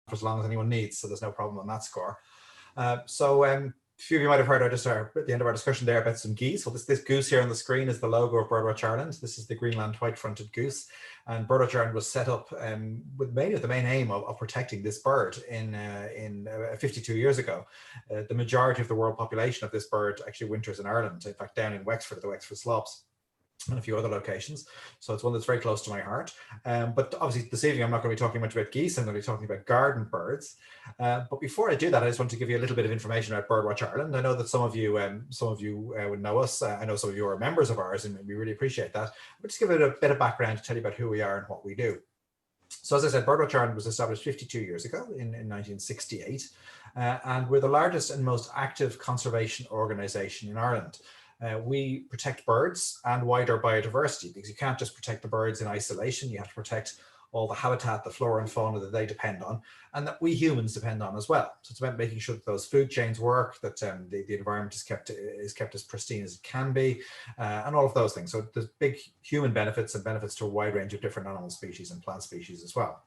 for as long as anyone needs, so there's no problem on that score. A few of you might have heard at the end of our discussion there about some geese. Well, this goose here on the screen is the logo of Birdwatch Ireland. This is the Greenland white-fronted goose, and Birdwatch Ireland was set up with the main aim of protecting this bird in 52 years ago. The majority of the world population of this bird actually winters in Ireland, in fact down in Wexford, the Wexford Slopes, and a few other locations. So it's one that's very close to my heart. But obviously this evening I'm not going to be talking much about geese, I'm going to be talking about garden birds. But before I do that, I just want to give you a little bit of information about Birdwatch Ireland. I know that some of you would know us. I know some of you are members of ours, and we really appreciate that. But just give it a bit of background to tell you about who we are and what we do. So as I said, Birdwatch Ireland was established 52 years ago in 1968, and we're the largest and most active conservation organisation in Ireland. We protect birds and wider biodiversity, because you can't just protect the birds in isolation. You have to protect all the habitat, the flora and fauna that they depend on, and that we humans depend on as well. So it's about making sure that those food chains work, that the environment is kept as pristine as it can be, and all of those things. So there's big human benefits and benefits to a wide range of different animal species and plant species as well.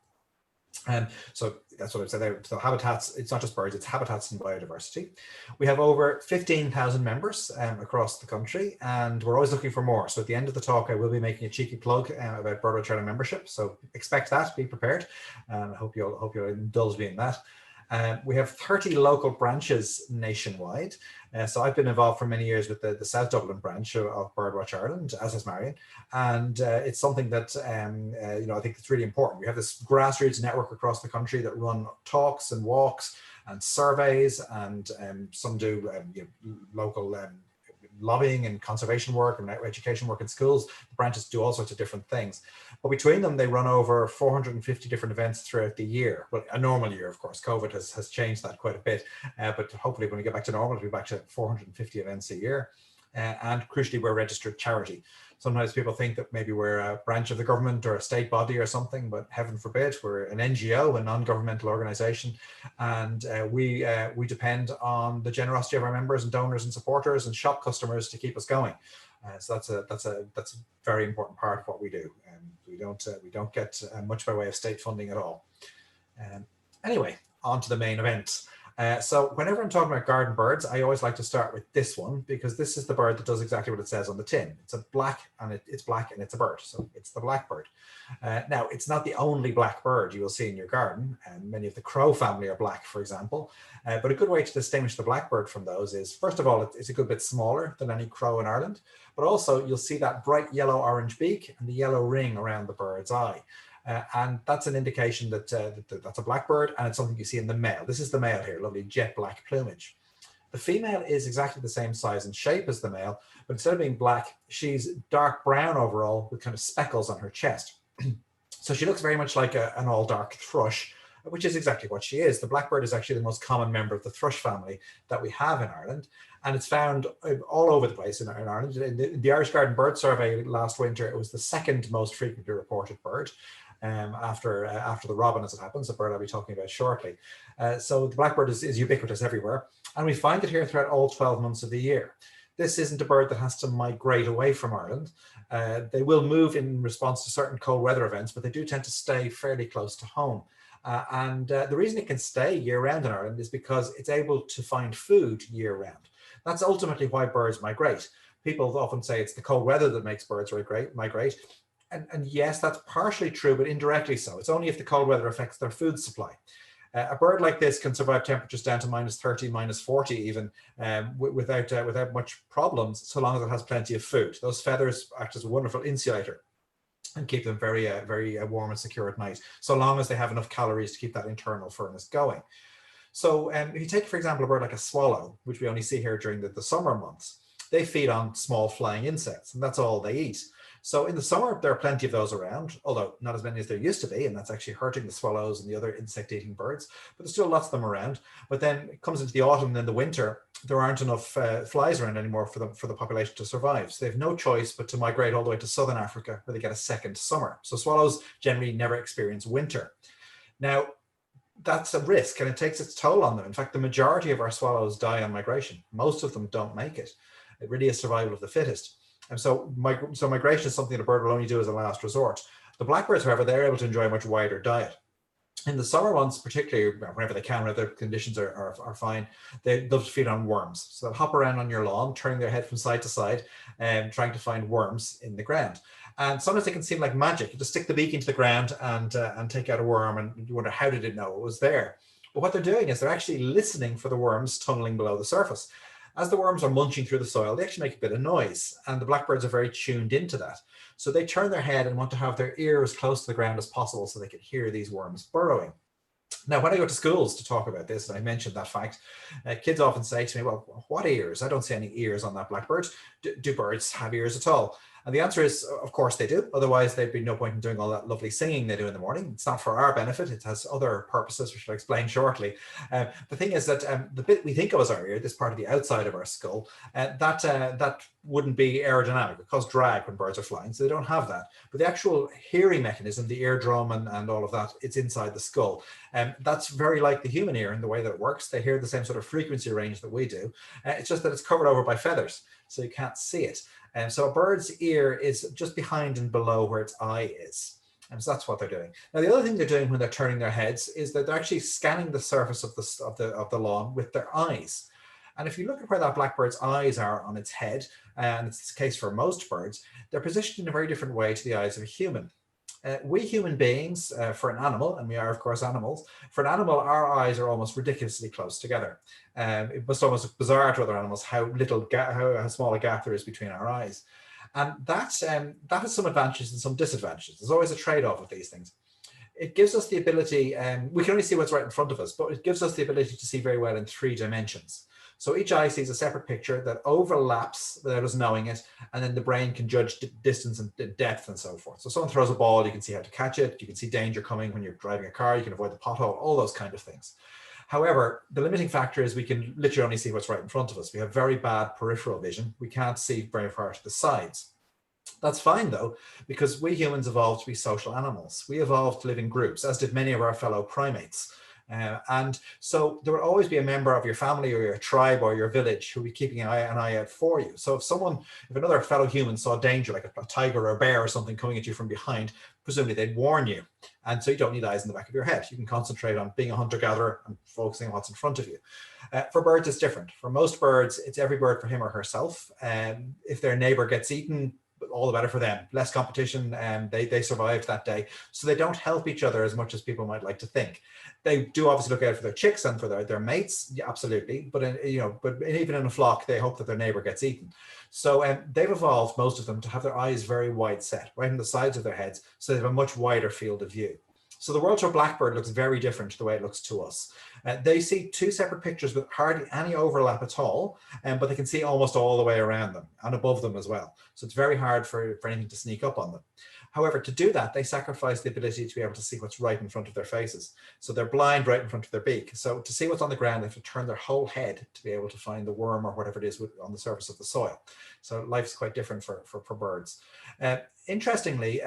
So that's what I've said there. So habitats, it's not just birds, it's habitats and biodiversity. We have over 15,000 members across the country, and we're always looking for more. So at the end of the talk, I will be making a cheeky plug about Birdwatch Ireland membership. So expect that, be prepared. I hope you'll indulge me in that. We have 30 local branches nationwide. So I've been involved for many years with the South Dublin branch of Birdwatch Ireland, as has Marion. And it's something that, I think it's really important. We have this grassroots network across the country that run talks and walks and surveys, and some do local lobbying and conservation work and education work in schools. The branches do all sorts of different things. But between them, they run over 450 different events throughout the year. Well, a normal year, of course. COVID has changed that quite a bit. But hopefully when we get back to normal, we'll be back to 450 events a year. And crucially, we're a registered charity. Sometimes people think that maybe we're a branch of the government or a state body or something, but heaven forbid, we're an NGO, a non-governmental organization, and we depend on the generosity of our members and donors and supporters and shop customers to keep us going. So that's a very important part of what we do, and we don't get much by way of state funding at all. Anyway, on to the main event. So whenever I'm talking about garden birds, I always like to start with this one, because this is the bird that does exactly what it says on the tin. It's black and it's a bird. So it's the blackbird. Now, it's not the only black bird you will see in your garden. And many of the crow family are black, for example. But a good way to distinguish the blackbird from those is, first of all, it's a good bit smaller than any crow in Ireland. But also, you'll see that bright yellow-orange beak and the yellow ring around the bird's eye. And that's an indication that that's a blackbird, and it's something you see in the male. This is the male here, lovely jet black plumage. The female is exactly the same size and shape as the male, but instead of being black, she's dark brown overall with kind of speckles on her chest. So she looks very much like an all dark thrush, which is exactly what she is. The blackbird is actually the most common member of the thrush family that we have in Ireland, and it's found all over the place in Ireland. In the Irish Garden Bird Survey last winter, it was the second most frequently reported bird. After the robin, as it happens, a bird I'll be talking about shortly. So the blackbird is ubiquitous everywhere, and we find it here throughout all 12 months of the year. This isn't a bird that has to migrate away from Ireland. They will move in response to certain cold weather events, but they do tend to stay fairly close to home. And the reason it can stay year-round in Ireland is because it's able to find food year-round. That's ultimately why birds migrate. People often say it's the cold weather that makes birds migrate. And yes, that's partially true, but indirectly so. It's only if the cold weather affects their food supply. A bird like this can survive temperatures down to -30, -40 even, without much problems, so long as it has plenty of food. Those feathers act as a wonderful insulator and keep them very warm and secure at night, so long as they have enough calories to keep that internal furnace going. So if you take, for example, a bird like a swallow, which we only see here during the summer months, they feed on small flying insects, and that's all they eat. So in the summer, there are plenty of those around, although not as many as there used to be, and that's actually hurting the swallows and the other insect-eating birds, but there's still lots of them around. But then it comes into the autumn and then the winter, there aren't enough flies around anymore for the population to survive. So they have no choice but to migrate all the way to southern Africa, where they get a second summer. So swallows generally never experience winter. Now, that's a risk, and it takes its toll on them. In fact, the majority of our swallows die on migration. Most of them don't make it. It really is survival of the fittest. And so migration is something that a bird will only do as a last resort. The blackbirds, however, they're able to enjoy a much wider diet. In the summer months, particularly whenever they can, whenever the conditions are fine, they love to feed on worms. So they'll hop around on your lawn, turning their head from side to side, and trying to find worms in the ground. And sometimes they can seem like magic. You just stick the beak into the ground and take out a worm, and you wonder, how did it know it was there? But what they're doing is they're actually listening for the worms tunneling below the surface. As the worms are munching through the soil, they actually make a bit of noise, and the blackbirds are very tuned into that. So they turn their head and want to have their ear as close to the ground as possible so they can hear these worms burrowing. Now, when I go to schools to talk about this, and I mentioned that fact, kids often say to me, well, what ears? I don't see any ears on that blackbird. Do birds have ears at all? And the answer is, of course they do. Otherwise, there'd be no point in doing all that lovely singing they do in the morning. It's not for our benefit. It has other purposes, which I'll explain shortly. The thing is that the bit we think of as our ear, this part of the outside of our skull, that wouldn't be aerodynamic. It causes drag when birds are flying, so they don't have that. But the actual hearing mechanism, the eardrum and all of that, it's inside the skull. That's very like the human ear in the way that it works. They hear the same sort of frequency range that we do. It's just that it's covered over by feathers, so you can't see it. So a bird's ear is just behind and below where its eye is. And so that's what they're doing. Now, the other thing they're doing when they're turning their heads is that they're actually scanning the surface of the lawn with their eyes. And if you look at where that blackbird's eyes are on its head, and it's the case for most birds, they're positioned in a very different way to the eyes of a human. We human beings, for an animal, and we are of course animals, for an animal our eyes are almost ridiculously close together. It must almost look bizarre to other animals how small a gap there is between our eyes. And that has some advantages and some disadvantages. There's always a trade-off with these things. It gives us the ability, we can only see what's right in front of us, but it gives us the ability to see very well in 3 dimensions. So each eye sees a separate picture that overlaps without us knowing it, and then the brain can judge distance and depth and so forth. So someone throws a ball, you can see how to catch it, you can see danger coming when you're driving a car, you can avoid the pothole, all those kind of things. However, the limiting factor is we can literally only see what's right in front of us. We have very bad peripheral vision. We can't see very far to the sides. That's fine though, because we humans evolved to be social animals. We evolved to live in groups, as did many of our fellow primates. And so there will always be a member of your family or your tribe or your village who will be keeping an eye out for you. So if another fellow human saw danger, like a tiger or a bear or something coming at you from behind, presumably they'd warn you. And so you don't need eyes in the back of your head. You can concentrate on being a hunter-gatherer and focusing on what's in front of you. For birds, it's different. For most birds, it's every bird for him or herself. If their neighbor gets eaten, all the better for them. Less competition, and they survived that day. So they don't help each other as much as people might like to think. They do obviously look out for their chicks and for their mates, yeah, absolutely. But even in a flock, they hope that their neighbor gets eaten. So they've evolved, most of them, to have their eyes very wide set, right on the sides of their heads, so they have a much wider field of view. So the world to a blackbird looks very different to the way it looks to us. They see 2 separate pictures with hardly any overlap at all, but they can see almost all the way around them and above them as well. So it's very hard for anything to sneak up on them. However, to do that, they sacrifice the ability to be able to see what's right in front of their faces. So they're blind right in front of their beak. So to see what's on the ground, they have to turn their whole head to be able to find the worm or whatever it is on the surface of the soil. So life's quite different for birds. Interestingly,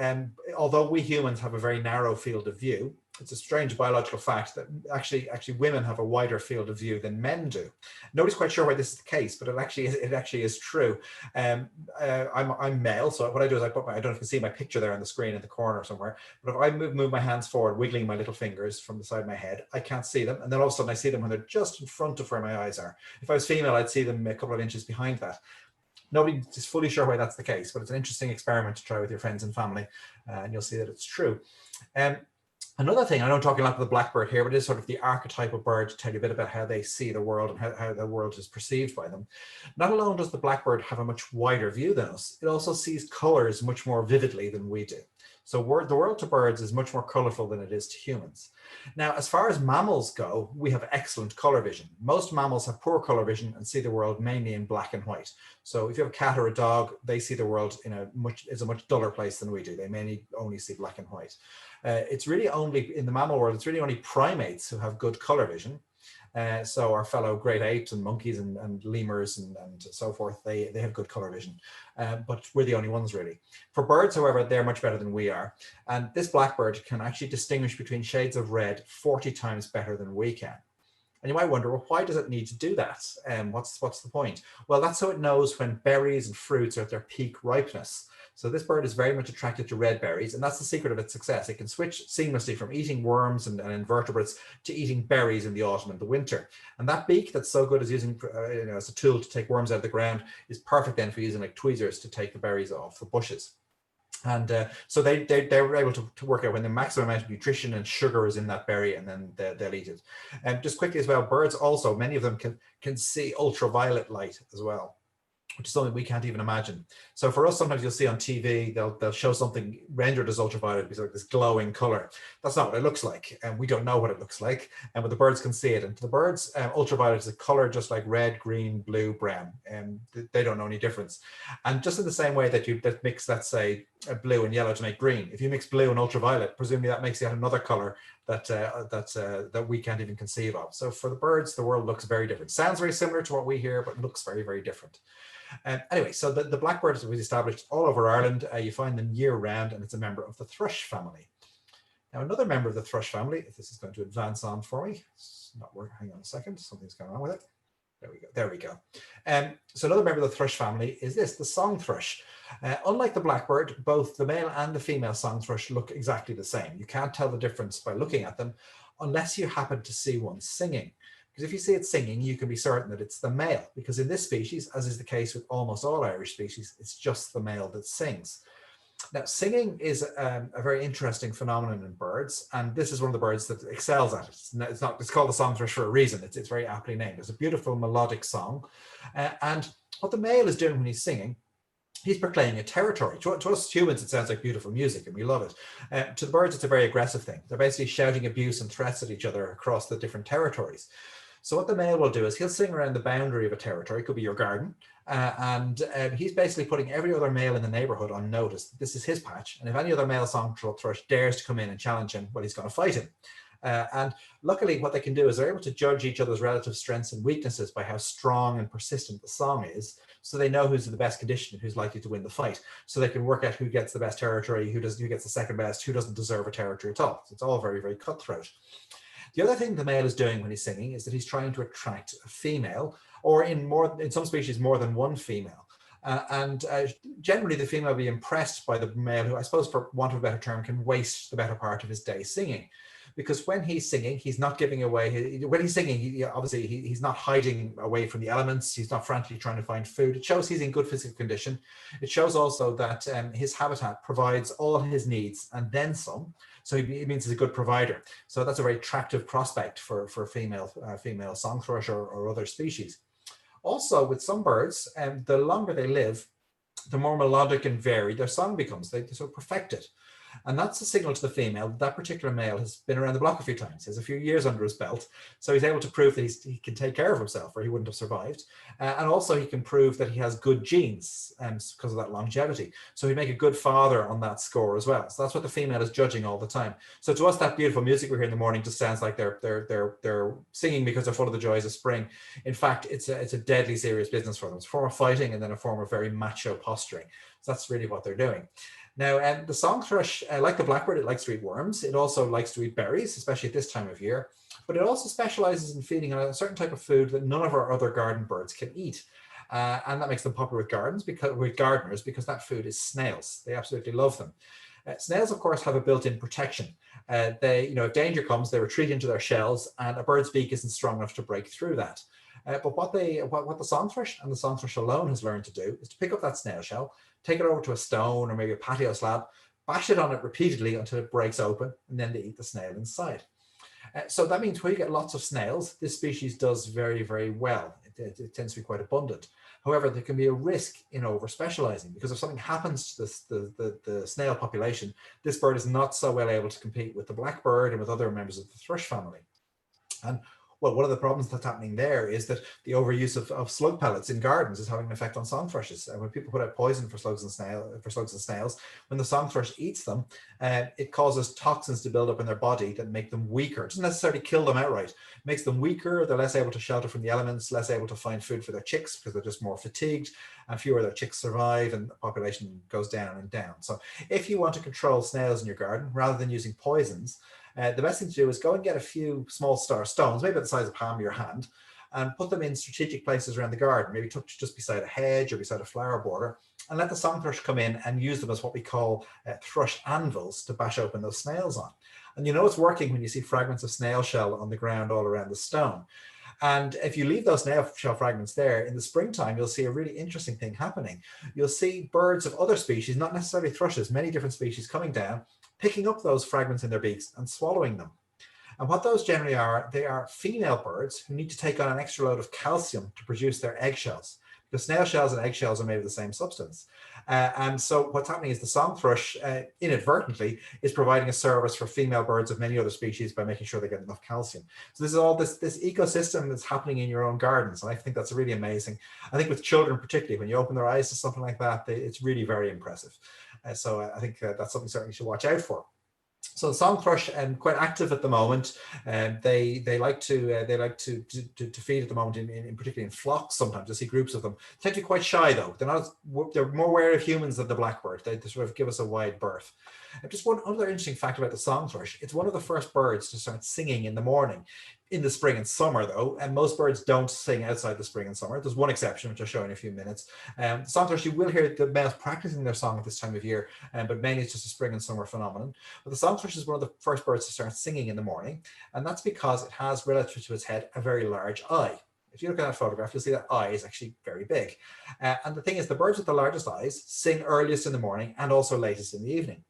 although we humans have a very narrow field of view, it's a strange biological fact that actually women have a wider field of view than men do. Nobody's quite sure why this is the case, but it actually is true. I'm male, so what I do is I don't know if you can see my picture there on the screen in the corner somewhere, but if I move my hands forward, wiggling my little fingers from the side of my head, I can't see them, and then all of a sudden I see them when they're just in front of where my eyes are. If I was female, I'd see them a couple of inches behind that. Nobody's fully sure why that's the case, but it's an interesting experiment to try with your friends and family, and you'll see that it's true. Another thing, I know I'm talking a lot about the blackbird here, but it is sort of the archetypal bird to tell you a bit about how they see the world and how the world is perceived by them. Not alone does the blackbird have a much wider view than us, it also sees colors much more vividly than we do. So the world to birds is much more colorful than it is to humans. Now, as far as mammals go, we have excellent color vision. Most mammals have poor color vision and see the world mainly in black and white. So if you have a cat or a dog, they see the world in a much duller place than we do. They mainly only see black and white. It's really only, in the mammal world, it's really only primates who have good color vision. So our fellow great apes and monkeys and lemurs and so forth, they have good color vision, but we're the only ones really. For birds, however, they're much better than we are. And this blackbird can actually distinguish between shades of red 40 times better than we can. And you might wonder, well, why does it need to do that? What's the point? Well, that's so it knows when berries and fruits are at their peak ripeness. So this bird is very much attracted to red berries, and that's the secret of its success. It can switch seamlessly from eating worms and invertebrates to eating berries in the autumn and the winter. And that beak that's so good as using as a tool to take worms out of the ground is perfect then for using like tweezers to take the berries off the bushes. And so they were able to work out when the maximum amount of nutrition and sugar is in that berry, and then they'll eat it. And just quickly as well, birds also, many of them can see ultraviolet light as well, which is something we can't even imagine. So for us, sometimes you'll see on TV, they'll show something rendered as ultraviolet, because like this glowing color. That's not what it looks like, and we don't know what it looks like, but the birds can see it. And to the birds, ultraviolet is a color just like red, green, blue, brown, and they don't know any difference. And just in the same way that mix, let's say, blue and yellow to make green, if you mix blue and ultraviolet, presumably that makes yet another color that we can't even conceive of. So for the birds, the world looks very different. Sounds very similar to what we hear, but looks very, very different. Anyway, so the blackbird was established all over Ireland. You find them year round, and it's a member of the thrush family. Now, another member of the thrush family, if this is going to advance on for me, it's not working. Hang on a second, something's going on with it. There we go. There we go. So another member of the thrush family is the song thrush. Unlike the blackbird, both the male and the female song thrush look exactly the same. You can't tell the difference by looking at them unless you happen to see one singing. Because if you see it singing, you can be certain that it's the male, because in this species, as is the case with almost all Irish species, it's just the male that sings. Now, singing is a very interesting phenomenon in birds, and this is one of the birds that excels at it. It's called the song thrush for a reason. It's very aptly named. It's a beautiful melodic song, and what the male is doing when he's singing, he's proclaiming a territory. To us humans, it sounds like beautiful music, and we love it. To the birds, it's a very aggressive thing. They're basically shouting abuse and threats at each other across the different territories. So what the male will do is he'll sing around the boundary of a territory, it could be your garden, and he's basically putting every other male in the neighborhood on notice. This is his patch, and if any other male song thrush dares to come in and challenge him, well, he's going to fight him. And luckily, what they can do is they're able to judge each other's relative strengths and weaknesses by how strong and persistent the song is, so they know who's in the best condition, who's likely to win the fight. So they can work out who gets the best territory, who gets the second best, who doesn't deserve a territory at all. So it's all very, very cutthroat. The other thing the male is doing when he's singing is that he's trying to attract a female, or in some species, more than one female. Generally, the female will be impressed by the male, who, I suppose, for want of a better term, can waste the better part of his day singing. Because when he's singing, he's not giving away. When he's singing, he's not hiding away from the elements. He's not frantically trying to find food. It shows he's in good physical condition. It shows also that his habitat provides all his needs and then some. So it means he's a good provider. So that's a very attractive prospect for female song thrush or other species. Also, with some birds, the longer they live, the more melodic and varied their song becomes. They sort of perfect it. And that's a signal to the female that particular male has been around the block a few times. He has a few years under his belt. So he's able to prove that he can take care of himself, or he wouldn't have survived. And also he can prove that he has good genes because of that longevity. So he'd make a good father on that score as well. So that's what the female is judging all the time. So to us, that beautiful music we hear in the morning just sounds like they're singing because they're full of the joys of spring. In fact, it's a deadly serious business for them. It's a form of fighting and then a form of very macho posturing. So that's really what they're doing. Now, the song thrush, like the blackbird, it likes to eat worms. It also likes to eat berries, especially at this time of year. But it also specializes in feeding on a certain type of food that none of our other garden birds can eat. And that makes them popular with gardeners because that food is snails. They absolutely love them. Snails, of course, have a built-in protection. If danger comes, they retreat into their shells, and a bird's beak isn't strong enough to break through that. But what the song thrush and the song thrush alone has learned to do is to pick up that snail shell, take it over to a stone or maybe a patio slab, bash it on it repeatedly until it breaks open, and then they eat the snail inside. So that means when you get lots of snails, this species does very, very well. It tends to be quite abundant. However, there can be a risk in over-specializing, because if something happens to the snail population, this bird is not so well able to compete with the blackbird and with other members of the thrush family. And well, one of the problems that's happening there is that the overuse of slug pellets in gardens is having an effect on song thrushes. And when people put out poison for slugs and snails, when the song thrush eats them, it causes toxins to build up in their body that make them weaker. It doesn't necessarily kill them outright. It makes them weaker. They're less able to shelter from the elements, less able to find food for their chicks because they're just more fatigued, and fewer of their chicks survive, and the population goes down and down. So if you want to control snails in your garden, rather than using poisons, the best thing to do is go and get a few small star stones, maybe the size of the palm of your hand, and put them in strategic places around the garden, maybe tucked just beside a hedge or beside a flower border, and let the song thrush come in and use them as what we call thrush anvils to bash open those snails on. And you know it's working when you see fragments of snail shell on the ground all around the stone. And if you leave those snail shell fragments there in the springtime, you'll see a really interesting thing happening. You'll see birds of other species, not necessarily thrushes, many different species coming down, picking up those fragments in their beaks and swallowing them. And what those generally are, they are female birds who need to take on an extra load of calcium to produce their eggshells. Because snail shells and eggshells are made of the same substance. And so what's happening is the song thrush inadvertently is providing a service for female birds of many other species by making sure they get enough calcium. So this is all this ecosystem that's happening in your own gardens. And I think that's really amazing. I think with children particularly, when you open their eyes to something like that, it's really very impressive. So I think that's something certainly you should watch out for. So the song thrush quite active at the moment. They like to feed at the moment, in particularly in flocks. Sometimes I see groups of them. They tend to be quite shy though. They're more aware of humans than the blackbird. They sort of give us a wide berth. And just one other interesting fact about the song thrush: it's one of the first birds to start singing in the morning. In the spring and summer, though, and most birds don't sing outside the spring and summer. There's one exception, which I'll show in a few minutes. The song thrush, you will hear the males practicing their song at this time of year, but mainly it's just a spring and summer phenomenon. But the song thrush is one of the first birds to start singing in the morning, and that's because it has, relative to its head, a very large eye. If you look at that photograph, you'll see that eye is actually very big. And the thing is, the birds with the largest eyes sing earliest in the morning and also latest in the evening.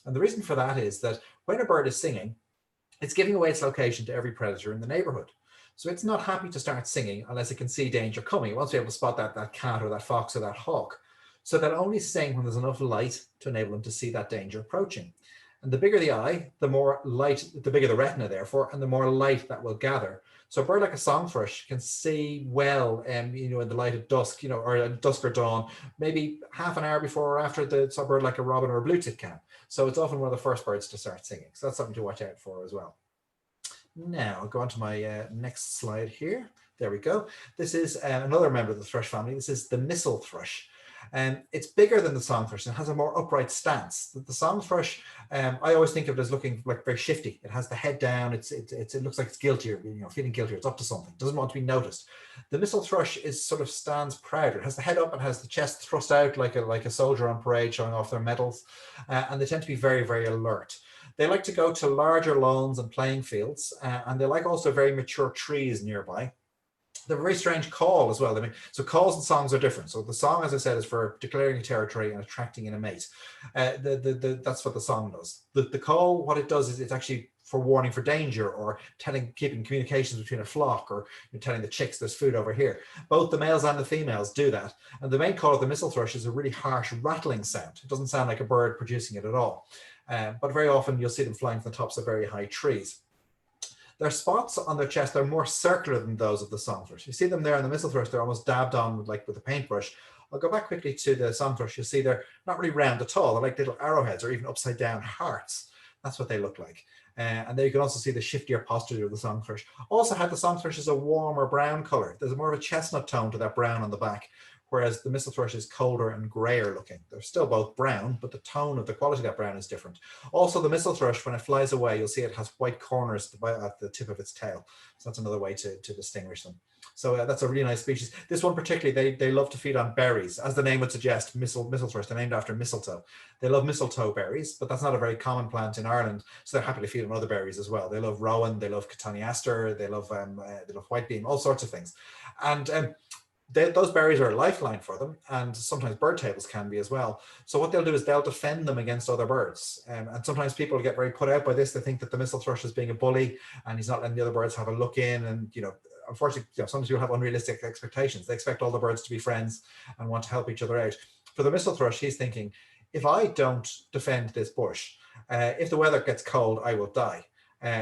And the reason for that is that when a bird is singing, it's giving away its location to every predator in the neighborhood. So it's not happy to start singing unless it can see danger coming. It wants to be able to spot that cat or that fox or that hawk. So they'll only sing when there's enough light to enable them to see that danger approaching. And the bigger the eye, the more light, the bigger the retina, therefore, and the more light that will gather. So a bird like a song thrush can see well, in the light of dusk, or dusk or dawn, maybe half an hour before or after the bird like a robin or a blue tit can. So it's often one of the first birds to start singing. So that's something to watch out for as well. Now I'll go on to my next slide here. There we go. This is another member of the thrush family. This is the missel thrush. It's bigger than the song thrush and has a more upright stance. The song thrush, I always think of it as looking like very shifty. It has the head down. It looks like it's guilty, or feeling guilty. It's up to something. It doesn't want to be noticed. The missel thrush stands prouder. It has the head up and has the chest thrust out like a soldier on parade, showing off their medals. And they tend to be very, very alert. They like to go to larger lawns and playing fields, and they like also very mature trees nearby. They have a very strange call as well. So calls and songs are different. So the song, as I said, is for declaring a territory and attracting in a mate. That's what the song does. The call, what it does is it's actually for warning for danger, or keeping communications between a flock, or telling the chicks there's food over here. Both the males and the females do that. And the main call of the missel thrush is a really harsh rattling sound. It doesn't sound like a bird producing it at all. But very often you'll see them flying from the tops of very high trees. Their spots on their chest are more circular than those of the song thrush. You see them there on the missel thrush, they're almost dabbed on with a paintbrush. I'll go back quickly to the song thrush. You'll see they're not really round at all. They're like little arrowheads or even upside down hearts. That's what they look like. And there you can also see the shiftier posture of the song thrush. Also had the song thrush as a warmer brown color. There's more of a chestnut tone to that brown on the back, whereas the missel thrush is colder and grayer looking. They're still both brown, but the tone of the quality of that brown is different. Also, the missel thrush, when it flies away, you'll see it has white corners at the tip of its tail. So that's another way to distinguish them. So that's a really nice species. This one particularly, they love to feed on berries. As the name would suggest, missel thrush, they're named after mistletoe. They love mistletoe berries, but that's not a very common plant in Ireland. So they're happy to feed on other berries as well. They love rowan, they love cotoneaster, they love whitebeam, all sorts of things. And those berries are a lifeline for them, and sometimes bird tables can be as well. So what they'll do is they'll defend them against other birds. And sometimes people get very put out by this. They think that the missel thrush is being a bully and he's not letting the other birds have a look in. And, unfortunately, sometimes people have unrealistic expectations. They expect all the birds to be friends and want to help each other out. For the missel thrush, he's thinking, if I don't defend this bush, if the weather gets cold, I will die.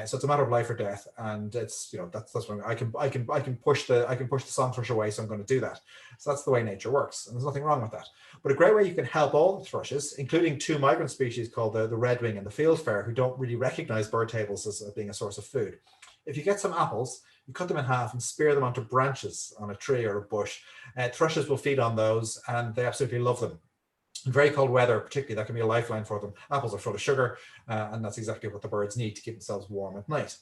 So it's a matter of life or death, and it's that's when I can push the song thrush away. So I'm going to do that. So that's the way nature works, and there's nothing wrong with that. But a great way you can help all the thrushes, including two migrant species called the redwing and the fieldfare, who don't really recognize bird tables as being a source of food. If you get some apples, you cut them in half and spear them onto branches on a tree or a bush. Thrushes will feed on those, and they absolutely love them. In very cold weather, particularly, that can be a lifeline for them. Apples are full of sugar, and that's exactly what the birds need to keep themselves warm at night.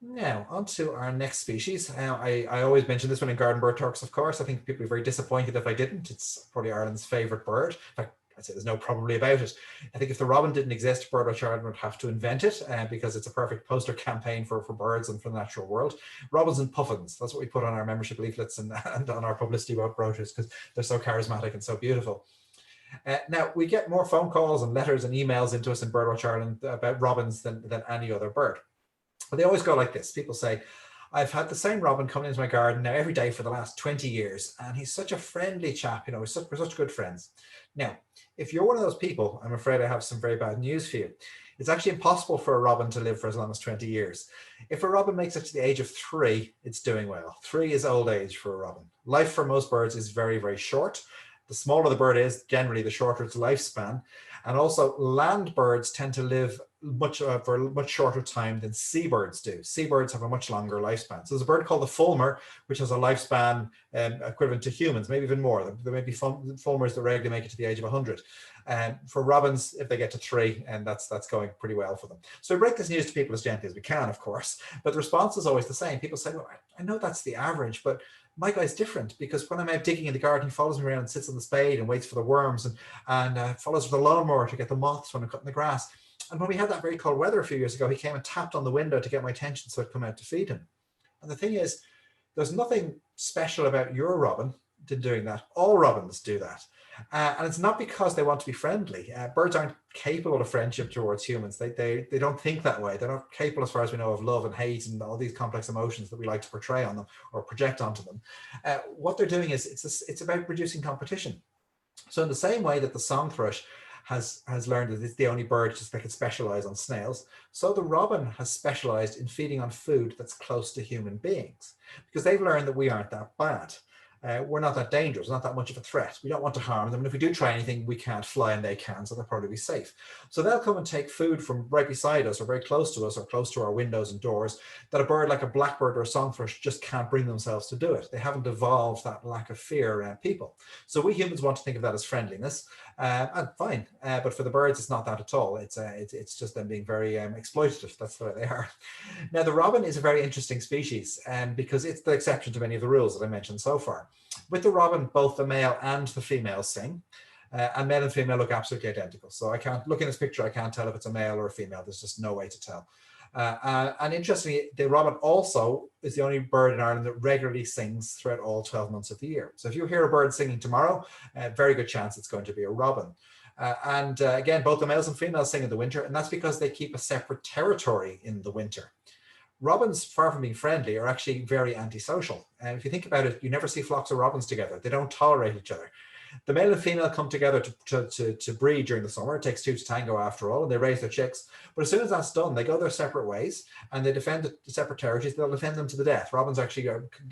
Now, on to our next species. I always mention this one in Garden Bird Talks, of course. I think people would be very disappointed if I didn't. It's probably Ireland's favourite bird. In fact, I'd say there's no probably about it. I think if the robin didn't exist, Birdwatch Ireland would have to invent it because it's a perfect poster campaign for birds and for the natural world. Robins and puffins, that's what we put on our membership leaflets and on our publicity brochures because they're so charismatic and so beautiful. Now, we get more phone calls and letters and emails into us in Birdwatch Ireland about robins than any other bird. But they always go like this. People say, I've had the same robin coming into my garden now every day for the last 20 years, and he's such a friendly chap, we're such good friends. Now, if you're one of those people, I'm afraid I have some very bad news for you. It's actually impossible for a robin to live for as long as 20 years. If a robin makes it to the age of 3, it's doing well. 3 is old age for a robin. Life for most birds is very, very short. The smaller the bird is, generally, the shorter its lifespan. And also, land birds tend to live for a much shorter time than seabirds do. Seabirds have a much longer lifespan. So there's a bird called the fulmar, which has a lifespan equivalent to humans, maybe even more. There may be fulmars that regularly make it to the age of 100. For robins, if they get to 3, and that's going pretty well for them. So we break this news to people as gently as we can, of course, but the response is always the same. People say, well, I know that's the average, but my guy's different because when I'm out digging in the garden, he follows me around and sits on the spade and waits for the worms and follows with the lawnmower to get the moths when I'm cutting the grass. And when we had that very cold weather a few years ago, he came and tapped on the window to get my attention so I'd come out to feed him. And the thing is, there's nothing special about your robin to doing that. All robins do that. And it's not because they want to be friendly. Birds aren't capable of friendship towards humans. They don't think that way. They're not capable, as far as we know, of love and hate and all these complex emotions that we like to portray on them or project onto them. What they're doing is it's about reducing competition. So in the same way that the song thrush has learned that it's the only bird that can specialize on snails, so the robin has specialized in feeding on food that's close to human beings because they've learned that we aren't that bad. We're not that dangerous, not that much of a threat. We don't want to harm them. And if we do try anything, we can't fly and they can, so they'll probably be safe. So they'll come and take food from right beside us or very close to us or close to our windows and doors that a bird like a blackbird or a songthrush just can't bring themselves to do it. They haven't evolved that lack of fear around people. So we humans want to think of that as friendliness, and fine. But for the birds, it's not that at all. It's just them being very exploitative. That's the way they are. Now, the robin is a very interesting species because it's the exception to many of the rules that I mentioned so far. With the robin, both the male and the female sing, and male and female look absolutely identical. So I can't look in this picture, I can't tell if it's a male or a female. There's just no way to tell. And interestingly, the robin also is the only bird in Ireland that regularly sings throughout all 12 months of the year. So if you hear a bird singing tomorrow, very good chance it's going to be a robin. Again, both the males and females sing in the winter, and that's because they keep a separate territory in the winter. Robins, far from being friendly, are actually very antisocial. And if you think about it, you never see flocks of robins together. They don't tolerate each other. The male and female come together to breed during the summer. It takes 2 to tango after all, and they raise their chicks. But as soon as that's done, they go their separate ways and they defend the separate territories. They'll defend them to the death. Robins actually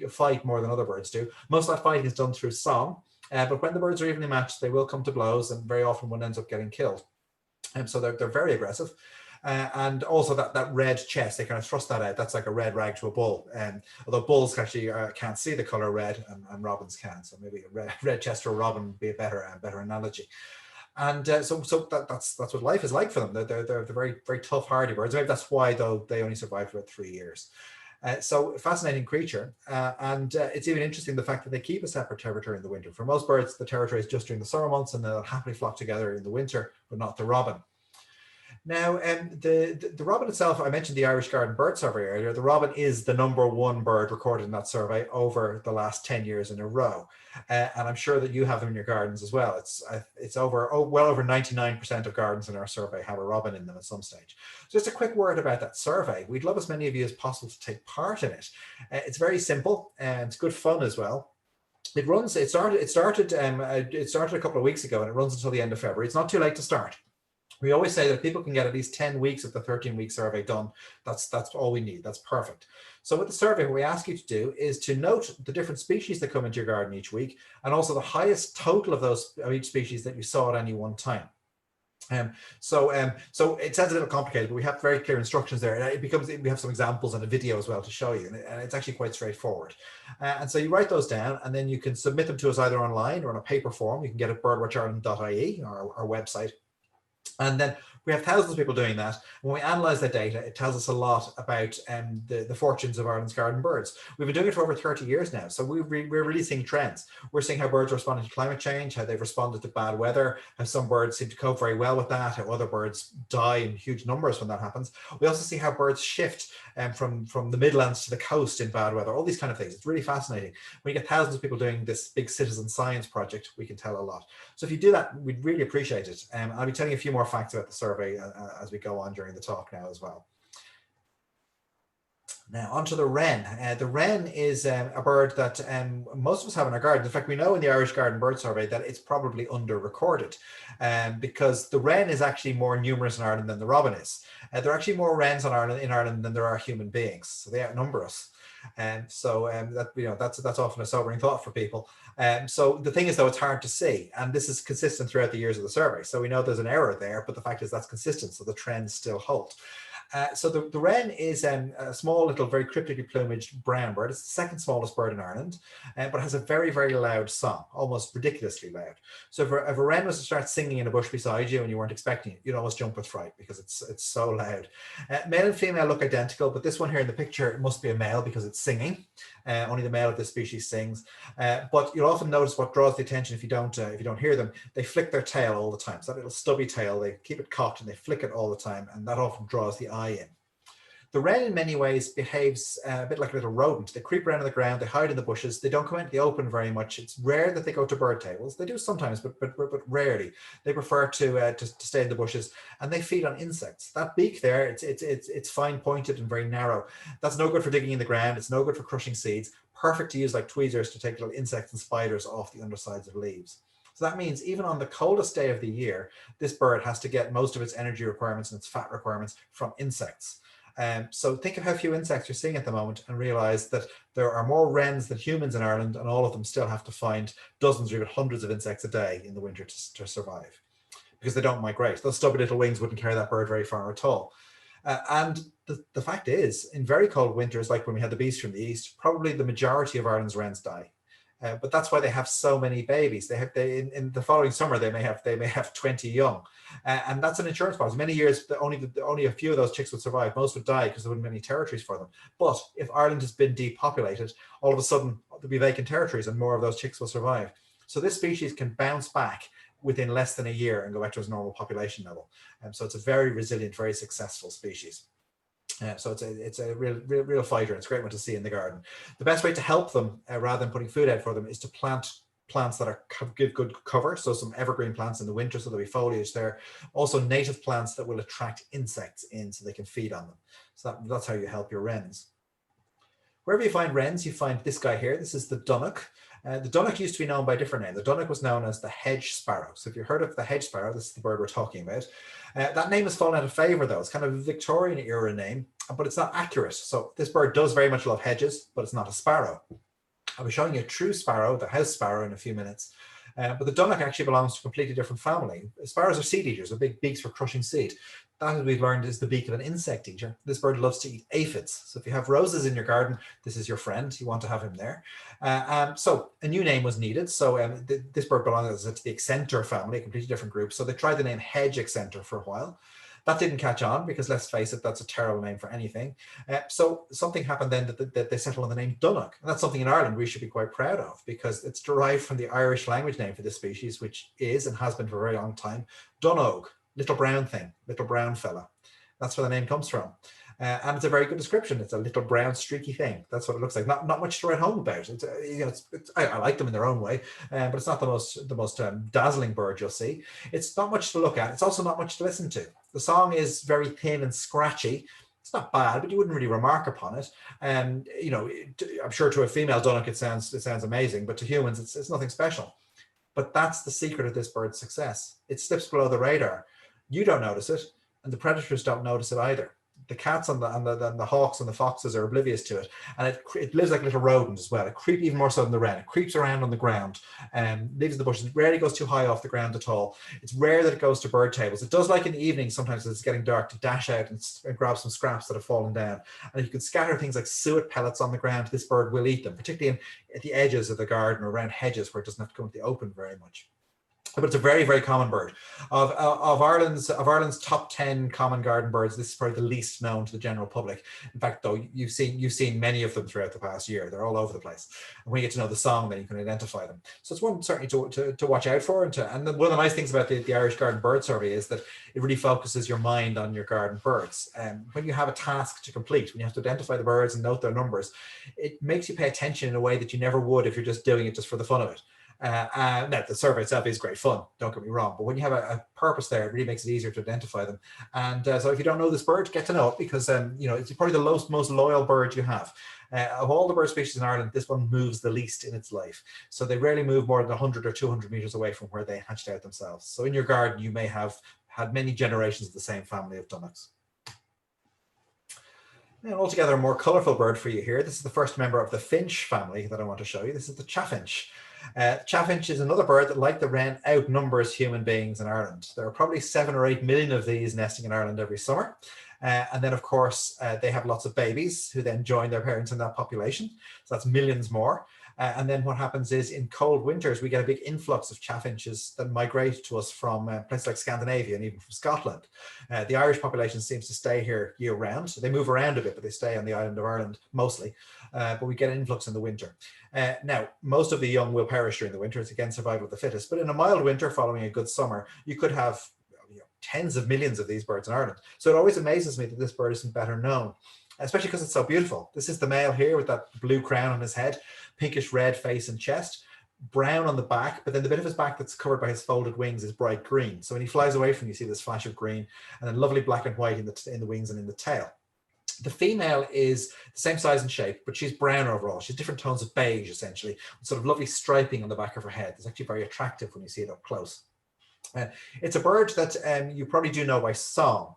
fight more than other birds do. Most of that fighting is done through song. But when the birds are evenly matched, they will come to blows, and very often one ends up getting killed. So they're very aggressive. And also that red chest, they kind of thrust that out. That's like a red rag to a bull. Although bulls actually can't see the color red, and robins can. So maybe a red chest for a robin would be a better analogy. And so that's what life is like for them. They're very, very tough, hardy birds. Maybe that's why, though, they only survived for about 3 years. So fascinating creature. And it's even interesting the fact that they keep a separate territory in the winter. For most birds, the territory is just during the summer months, and they'll happily flock together in the winter, but not the robin. Now, the robin itself, I mentioned the Irish Garden Bird Survey earlier. The robin is the #1 bird recorded in that survey over the last 10 years in a row. And I'm sure that you have them in your gardens as well. It's well over 99% of gardens in our survey have a robin in them at some stage. So just a quick word about that survey. We'd love as many of you as possible to take part in it. It's very simple and it's good fun as well. It started a couple of weeks ago, and it runs until the end of February. It's not too late to start. We always say that if people can get at least 10 weeks of the 13-week survey done, that's all we need. That's perfect. So with the survey, what we ask you to do is to note the different species that come into your garden each week, and also the highest total of each species that you saw at any one time. So it sounds a little complicated, but we have very clear instructions there. And we have some examples and a video as well to show you, and it's actually quite straightforward. And so you write those down, and then you can submit them to us either online or in a paper form. You can get it at birdwatchireland.ie, our website. And then we have thousands of people doing that. When we analyze that data, it tells us a lot about the fortunes of Ireland's garden birds. We've been doing it for over 30 years now. So we're really seeing trends. We're seeing how birds are responding to climate change, how they've responded to bad weather, how some birds seem to cope very well with that, how other birds die in huge numbers when that happens. We also see how birds shift from the Midlands to the coast in bad weather, all these kind of things. It's really fascinating. When you get thousands of people doing this big citizen science project, we can tell a lot. So if you do that, we'd really appreciate it. I'll be telling you a few more facts about the survey as we go on during the talk now as well. Now onto the wren. The wren is a bird that most of us have in our garden. In fact, we know in the Irish Garden Bird Survey that it's probably under-recorded because the wren is actually more numerous in Ireland than the robin is. There are actually more wrens in Ireland than there are human beings, so they outnumber us. That's often a sobering thought for people. So the thing is, though, it's hard to see, and this is consistent throughout the years of the survey. So we know there's an error there, but the fact is that's consistent, so the trends still hold. So the wren is a small little, very cryptically plumaged brown bird. It's the second smallest bird in Ireland, but has a very, very loud song, almost ridiculously loud. So if a wren was to start singing in a bush beside you and you weren't expecting it, you'd almost jump with fright because it's so loud. Male and female look identical, but this one here in the picture must be a male because it's singing. Only the male of this species sings. But you'll often notice what draws the attention if you don't hear them. They flick their tail all the time. So that little stubby tail, they keep it cocked and they flick it all the time, and that often draws the eye in. The wren in many ways behaves a bit like a little rodent. They creep around on the ground, they hide in the bushes, they don't come out in the open very much. It's rare that they go to bird tables. They do sometimes, but rarely. They prefer to stay in the bushes, and they feed on insects. That beak there, it's fine pointed and very narrow. That's no good for digging in the ground. It's no good for crushing seeds. Perfect to use like tweezers to take little insects and spiders off the undersides of leaves. So that means even on the coldest day of the year, this bird has to get most of its energy requirements and its fat requirements from insects. So think of how few insects you're seeing at the moment and realize that there are more wrens than humans in Ireland, and all of them still have to find dozens or even hundreds of insects a day in the winter to survive because they don't migrate. Those stubby little wings wouldn't carry that bird very far at all. And the fact is, in very cold winters, like when we had the beast from the east, probably the majority of Ireland's wrens die. But that's why they have so many babies. In the following summer they may have 20 young, and that's an insurance policy. Many years only a few of those chicks would survive. Most would die because there wouldn't be any territories for them. But if Ireland has been depopulated, all of a sudden there'll be vacant territories and more of those chicks will survive. So this species can bounce back within less than a year and go back to its normal population level. So it's a very resilient, very successful species. So it's a real fighter. It's a great one to see in the garden. The best way to help them, rather than putting food out for them, is to plant plants that give good cover. So some evergreen plants in the winter, so there'll be foliage there. Also native plants that will attract insects in so they can feed on them. So that's how you help your wrens. Wherever you find wrens, you find this guy here. This is the dunnock. The dunnock used to be known by a different name. The dunnock was known as the hedge sparrow. So if you've heard of the hedge sparrow, this is the bird we're talking about. That name has fallen out of favor though. It's kind of a Victorian era name, but it's not accurate. So this bird does very much love hedges, but it's not a sparrow. I'll be showing you a true sparrow, the house sparrow, in a few minutes. But the dunnock actually belongs to a completely different family. Sparrows are seed eaters with big beaks for crushing seed. That, as we've learned, is the beak of an insect eater. This bird loves to eat aphids. So if you have roses in your garden, this is your friend. You want to have him there. So a new name was needed. So this bird belongs to the excenter family, a completely different group. So they tried the name hedge excenter for a while. That didn't catch on because, let's face it, that's a terrible name for anything. So something happened then that they settled on the name dunnock. And that's something in Ireland we should be quite proud of because it's derived from the Irish language name for this species, which is and has been for a very long time, Dunog, little brown thing, little brown fella. That's where the name comes from. And it's a very good description. It's a little brown streaky thing. That's what it looks like. Not much to write home about. I like them in their own way, but it's not the most dazzling bird you'll see. It's not much to look at. It's also not much to listen to. The song is very thin and scratchy. It's not bad, but you wouldn't really remark upon it. And I'm sure to a female dunnock it sounds amazing, but to humans it's nothing special. But that's the secret of this bird's success. It slips below the radar. You don't notice it, and the predators don't notice it either. the cats and the hawks and the foxes are oblivious to it, and it lives like a little rodent as well. It creeps even more so than the wren. It creeps around on the ground and lives in the bushes. It rarely goes too high off the ground at all. It's rare that it goes to bird tables. It does like in the evening sometimes as it's getting dark to dash out and grab some scraps that have fallen down. And if you can scatter things like suet pellets on the ground, this bird will eat them, particularly at the edges of the garden or around hedges where it doesn't have to come to the open very much. But it's a very, very common bird. Of Ireland's top 10 common garden birds, this is probably the least known to the general public. In fact, though, you've seen many of them throughout the past year. They're all over the place. And when you get to know the song, then you can identify them. So it's one certainly to watch out for. And one of the nice things about the Irish Garden Bird Survey is that it really focuses your mind on your garden birds. And when you have a task to complete, when you have to identify the birds and note their numbers, it makes you pay attention in a way that you never would if you're just doing it just for the fun of it. Now, the survey itself is great fun, don't get me wrong, but when you have a purpose there, it really makes it easier to identify them. And so if you don't know this bird, get to know it, because it's probably the most loyal bird you have. Of all the bird species in Ireland, this one moves the least in its life. So they rarely move more than 100 or 200 meters away from where they hatched out themselves. So in your garden, you may have had many generations of the same family of dunnocks. And altogether a more colourful bird for you here. This is the first member of the finch family that I want to show you. This is the chaffinch. Chaffinch is another bird that, like the wren, outnumbers human beings in Ireland. There are probably 7 or 8 million of these nesting in Ireland every summer. And then, of course, they have lots of babies who then join their parents in that population. So that's millions more. And then what happens is in cold winters, we get a big influx of chaffinches that migrate to us from places like Scandinavia and even from Scotland. The Irish population seems to stay here year round. So they move around a bit, but they stay on the island of Ireland mostly. But we get an influx in the winter. Now, most of the young will perish during the winter. It's again survival of the fittest. But in a mild winter following a good summer, you could have tens of millions of these birds in Ireland. So it always amazes me that this bird isn't better known, especially because it's so beautiful. This is the male here with that blue crown on his head, pinkish red face and chest, brown on the back, but then the bit of his back that's covered by his folded wings is bright green. So when he flies away from you, see this flash of green, and then lovely black and white in the wings and in the tail. The female is the same size and shape, but she's brown overall. She's different tones of beige, essentially, with sort of lovely striping on the back of her head. It's actually very attractive when you see it up close. It's a bird that you probably do know by song.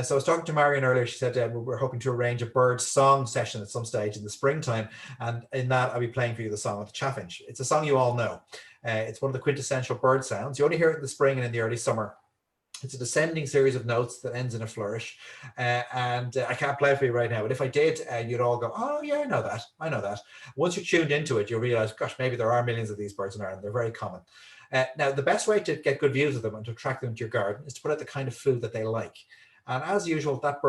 So I was talking to Marion earlier. She said we're hoping to arrange a bird song session at some stage in the springtime. And in that, I'll be playing for you the song of the chaffinch. It's a song you all know. It's one of the quintessential bird sounds. You only hear it in the spring and in the early summer. It's a descending series of notes that ends in a flourish. And I can't play it for you right now, but if I did, you'd all go, oh yeah, I know that. I know that. Once you're tuned into it, you'll realize, gosh, maybe there are millions of these birds in Ireland. They're very common. Now, the best way to get good views of them and to attract them to your garden is to put out the kind of food that they like. And as usual, that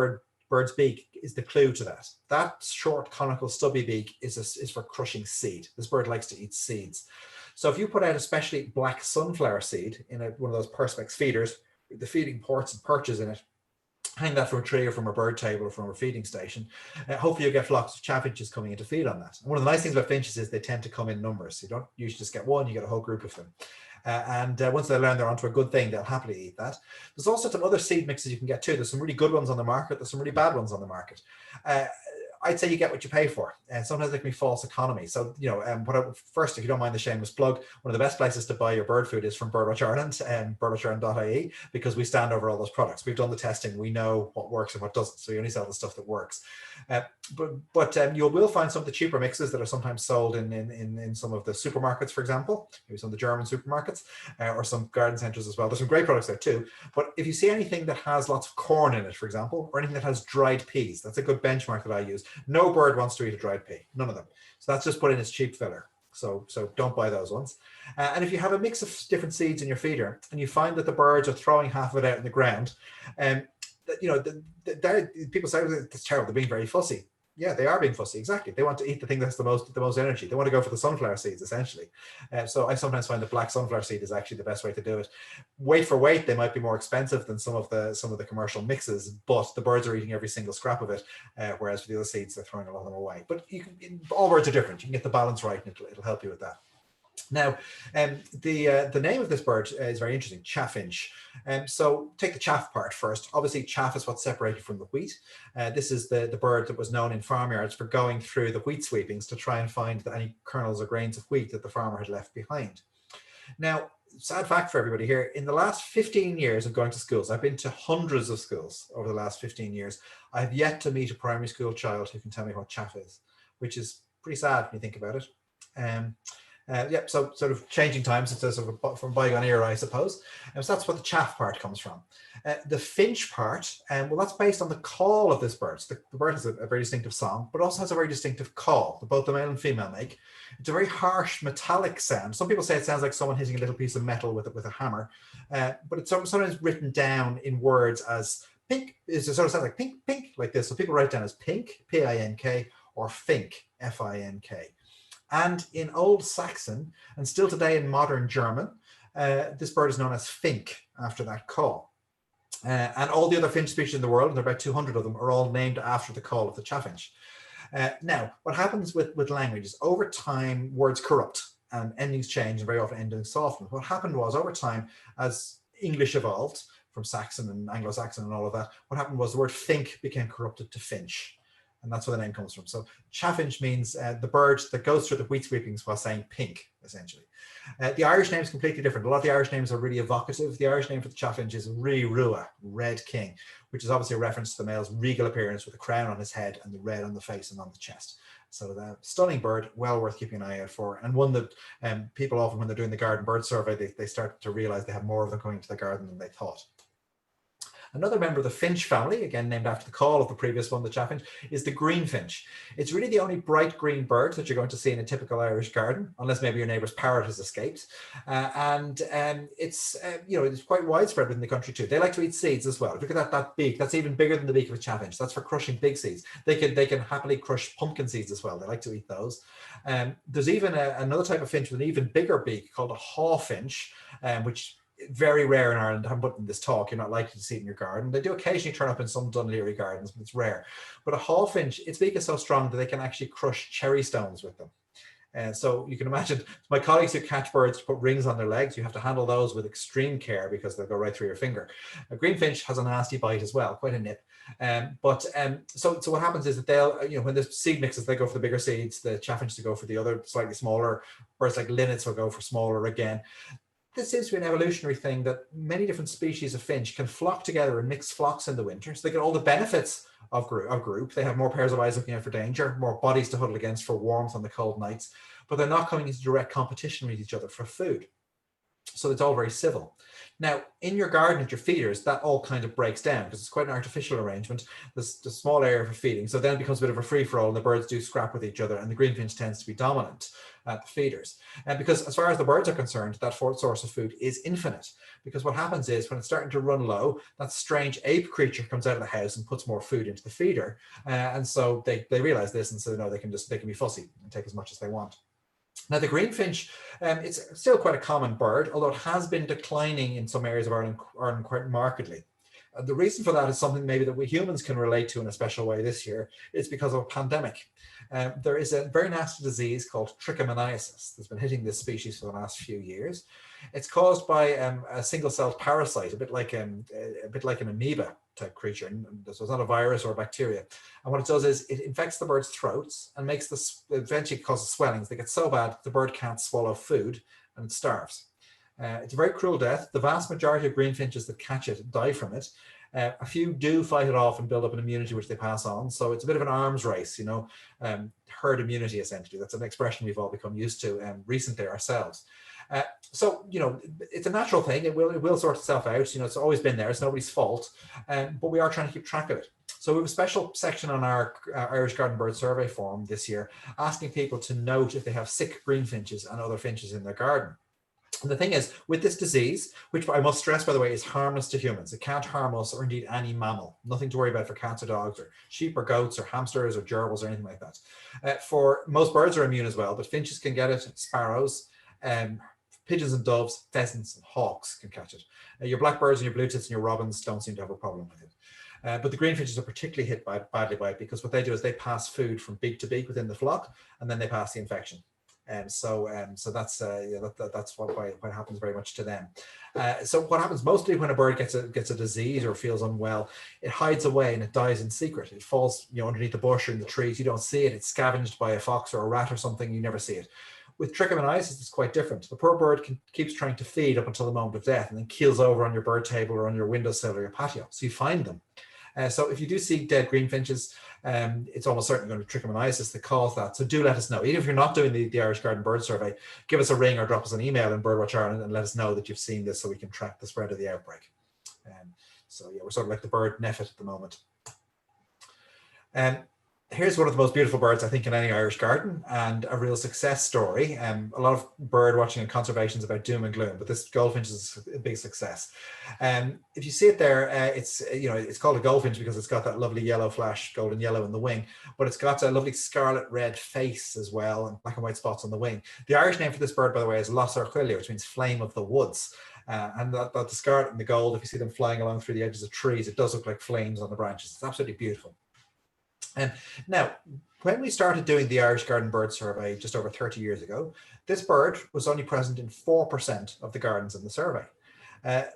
bird's beak is the clue to that. That short, conical, stubby beak is for crushing seed. This bird likes to eat seeds. So if you put out especially black sunflower seed in one of those Perspex feeders, the feeding ports and perches in it, hang that from a tree or from a bird table or from a feeding station, hopefully you'll get flocks of chaffinches coming in to feed on that. And one of the nice things about finches is they tend to come in numbers. You don't usually just get one, you get a whole group of them. And once they learn they're onto a good thing, they'll happily eat that. There's also some other seed mixes you can get too. There's some really good ones on the market. There's some really bad ones on the market. I'd say you get what you pay for, and sometimes there can be false economy. So, first, if you don't mind the shameless plug, one of the best places to buy your bird food is from Birdwatch Ireland and birdwatchireland.ie, because we stand over all those products. We've done the testing. We know what works and what doesn't. So we only sell the stuff that works. But you will find some of the cheaper mixes that are sometimes sold in some of the supermarkets, for example, maybe some of the German supermarkets or some garden centers as well. There's some great products there too. But if you see anything that has lots of corn in it, for example, or anything that has dried peas, that's a good benchmark that I use. No bird wants to eat a dried pea, none of them. So that's just put in as cheap filler. So don't buy those ones. And if you have a mix of different seeds in your feeder and you find that the birds are throwing half of it out in the ground, people say it's terrible, they're being very fussy. Yeah, they are being fussy, exactly. They want to eat the thing that's the most energy. They want to go for the sunflower seeds, essentially. So I sometimes find the black sunflower seed is actually the best way to do it. Weight for weight, they might be more expensive than some of the commercial mixes, but the birds are eating every single scrap of it, whereas for the other seeds, they're throwing a lot of them away. But all birds are different. You can get the balance right, and it'll help you with that. Now, the name of this bird is very interesting, chaffinch. So take the chaff part first. Obviously, chaff is what's separated from the wheat. This is the bird that was known in farmyards for going through the wheat sweepings to try and find any kernels or grains of wheat that the farmer had left behind. Now, sad fact for everybody here, in the last 15 years of going to schools, I've been to hundreds of schools over the last 15 years. I've yet to meet a primary school child who can tell me what chaff is, which is pretty sad when you think about it. Yeah, so sort of changing times, it's a sort of from bygone era, I suppose. So that's what the chaff part comes from. The finch part, well, that's based on the call of this bird. So the bird has a very distinctive song, but also has a very distinctive call that both the male and female make. It's a very harsh metallic sound. Some people say it sounds like someone hitting a little piece of metal with a hammer, but it's sometimes written down in words as pink. It sort of sounds like pink, pink, like this. So people write down as pink, P-I-N-K, or fink, F-I-N-K. And in Old Saxon, and still today in modern German, this bird is known as fink after that call. And all the other finch species in the world, and there are about 200 of them, are all named after the call of the chaffinch. Now, what happens with language is over time, words corrupt and endings change, and very often endings soften. What happened was, over time, as English evolved from Saxon and Anglo-Saxon and all of that, what happened was the word fink became corrupted to finch. And that's where the name comes from. So chaffinch means the bird that goes through the wheat sweepings while saying pink, essentially. The Irish name is completely different. A lot of the Irish names are really evocative. The Irish name for the chaffinch is Ri Rua, Red King, which is obviously a reference to the male's regal appearance with a crown on his head and the red on the face and on the chest. So the stunning bird, well worth keeping an eye out for. And one that people often, when they're doing the garden bird survey, they start to realize they have more of them coming to the garden than they thought. Another member of the finch family, again named after the call of the previous one, the chaffinch, is the greenfinch. It's really the only bright green bird that you're going to see in a typical Irish garden, unless maybe your neighbour's parrot has escaped. It's it's quite widespread within the country too. They like to eat seeds as well. Look at that beak. That's even bigger than the beak of a chaffinch. That's for crushing big seeds. They can happily crush pumpkin seeds as well. They like to eat those. There's even another type of finch with an even bigger beak called a hawfinch, which very rare in Ireland. I'm putting this talk, you're not likely to see it in your garden. They do occasionally turn up in some Dún Laoghaire gardens, but it's rare. But a hawfinch, its beak is so strong that they can actually crush cherry stones with them. So you can imagine, my colleagues who catch birds to put rings on their legs, you have to handle those with extreme care because they'll go right through your finger. A greenfinch has a nasty bite as well, quite a nip. So what happens is that they'll, when the seed mixes, they go for the bigger seeds, the chaffinch to go for the other slightly smaller, birds like linnets will go for smaller again. This seems to be an evolutionary thing that many different species of finch can flock together and mix flocks in the winter. So they get all the benefits of group. They have more pairs of eyes looking out for danger, more bodies to huddle against for warmth on the cold nights, but they're not coming into direct competition with each other for food. So it's all very civil. Now, in your garden at your feeders, that all kind of breaks down because it's quite an artificial arrangement. There's a small area for feeding. So then it becomes a bit of a free-for-all and the birds do scrap with each other and the greenfinch tends to be dominant at the feeders. And because as far as the birds are concerned, that fourth source of food is infinite. Because what happens is when it's starting to run low, that strange ape creature comes out of the house and puts more food into the feeder. And so they realize this and so no, they can be fussy and take as much as they want. Now, the greenfinch, it's still quite a common bird, although it has been declining in some areas of Ireland quite markedly. The reason for that is something maybe that we humans can relate to in a special way this year. It's because of a pandemic. There is a very nasty disease called trichomoniasis that's been hitting this species for the last few years. It's caused by a single-celled parasite, a bit like an amoeba type creature. And so it's not a virus or a bacteria. And what it does is it infects the bird's throats and eventually causes swellings. They get so bad the bird can't swallow food and it starves. It's a very cruel death. The vast majority of greenfinches that catch it die from it. A few do fight it off and build up an immunity which they pass on. So it's a bit of an arms race, herd immunity essentially. That's an expression we've all become used to recently ourselves. So it's a natural thing. It will sort itself out. It's always been there. It's nobody's fault. But we are trying to keep track of it. So we have a special section on our Irish Garden Bird Survey form this year, asking people to note if they have sick greenfinches and other finches in their garden. And the thing is, with this disease, which I must stress, by the way, is harmless to humans. It can't harm us or indeed any mammal. Nothing to worry about for cats or dogs or sheep or goats or hamsters or gerbils or anything like that. For most birds are immune as well, but finches can get it, sparrows, pigeons and doves, pheasants and hawks can catch it. Your blackbirds and your blue tits and your robins don't seem to have a problem with it. But the greenfinches are particularly hit badly by it because what they do is they pass food from beak to beak within the flock and then they pass the infection. So that's what happens very much to them. So what happens mostly when a bird gets a disease or feels unwell, it hides away and it dies in secret. It falls underneath the bush or in the trees. You don't see it. It's scavenged by a fox or a rat or something. You never see it. With trichomoniasis, it's quite different. The poor bird keeps trying to feed up until the moment of death and then keels over on your bird table or on your windowsill or your patio. So you find them. So if you do see dead greenfinches, it's almost certainly going to be trichomoniasis that caused that. So do let us know. Even if you're not doing the Irish Garden Bird Survey, give us a ring or drop us an email in Birdwatch Ireland and let us know that you've seen this so we can track the spread of the outbreak. So yeah, we're sort of like the bird nephit at the moment. Here's one of the most beautiful birds, I think, in any Irish garden, and a real success story. A lot of bird watching and conservation is about doom and gloom, but this goldfinch is a big success. If you see it there, it's called a goldfinch because it's got that lovely yellow flash, golden yellow in the wing, but it's got a lovely scarlet red face as well, and black and white spots on the wing. The Irish name for this bird, by the way, is Los Orquídea, which means flame of the woods. And that the scarlet and the gold, if you see them flying along through the edges of trees, it does look like flames on the branches. It's absolutely beautiful. Now, when we started doing the Irish Garden Bird Survey just over 30 years ago, this bird was only present in 4% of the gardens in the survey.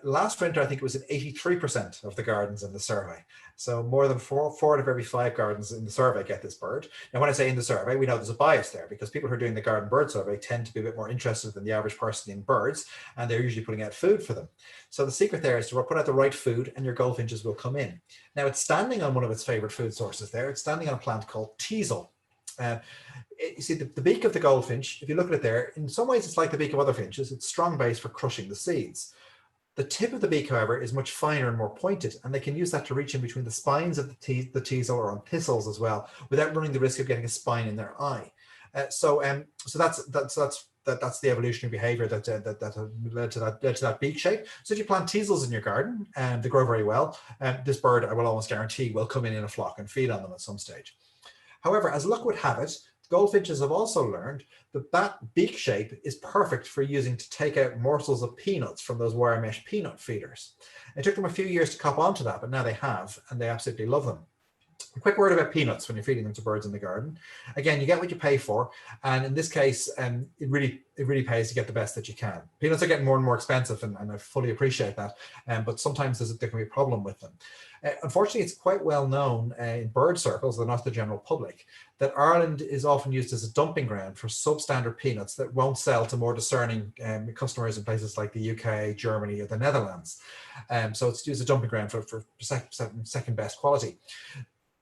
Last winter, I think it was in 83% of the gardens in the survey. So more than four out of every 5 gardens in the survey get this bird. Now, when I say in the survey, we know there's a bias there because people who are doing the garden bird survey tend to be a bit more interested than the average person in birds, and they're usually putting out food for them. So the secret there is to put out the right food and your goldfinches will come in. Now, it's standing on one of its favorite food sources there. It's standing on a plant called teasel. You see the beak of the goldfinch, if you look at it there, in some ways it's like the beak of other finches. It's strong base for crushing the seeds. The tip of the beak, however, is much finer and more pointed, and they can use that to reach in between the spines of the teasel or on thistles as well, without running the risk of getting a spine in their eye. So that's the evolutionary behavior that led to that beak shape. So if you plant teasels in your garden and they grow very well, this bird, I will almost guarantee, will come in a flock and feed on them at some stage. However, as luck would have it, goldfinches have also learned that beak shape is perfect for using to take out morsels of peanuts from those wire mesh peanut feeders. It took them a few years to cop onto that, but now they have, and they absolutely love them. A quick word about peanuts when you're feeding them to birds in the garden. Again, you get what you pay for, and in this case, it really pays to get the best that you can. Peanuts are getting more and more expensive, and I fully appreciate that, but sometimes there can be a problem with them. Unfortunately, it's quite well known in bird circles, though not the general public, that Ireland is often used as a dumping ground for substandard peanuts that won't sell to more discerning customers in places like the UK, Germany, or the Netherlands. So it's used as a dumping ground for second best quality.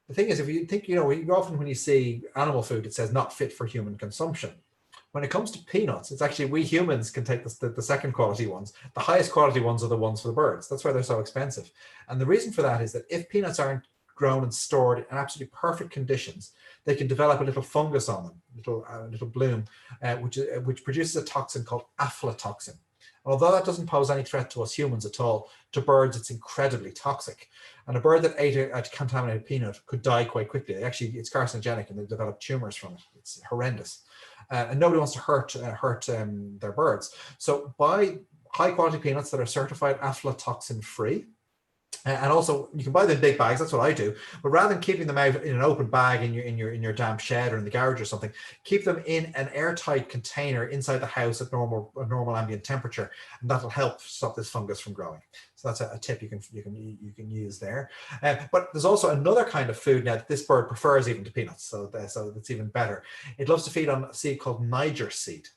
The thing is, if you think, often when you see animal food, it says not fit for human consumption. When it comes to peanuts, it's actually we humans can take the second quality ones. The highest quality ones are the ones for the birds. That's why they're so expensive. And the reason for that is that if peanuts aren't grown and stored in absolutely perfect conditions, they can develop a little fungus on them, little bloom, which produces a toxin called aflatoxin. Although that doesn't pose any threat to us humans at all, to birds it's incredibly toxic. And a bird that ate a contaminated peanut could die quite quickly. It's carcinogenic and they develop tumors from it. It's horrendous. And nobody wants to hurt their birds. So buy high quality peanuts that are certified aflatoxin free. And also, you can buy them in big bags. That's what I do. But rather than keeping them out in an open bag in your damp shed or in the garage or something, keep them in an airtight container inside the house at normal ambient temperature, and that'll help stop this fungus from growing. So that's a tip you can use there. But there's also another kind of food now that this bird prefers even to peanuts. So that's even better. It loves to feed on a seed called Niger seed.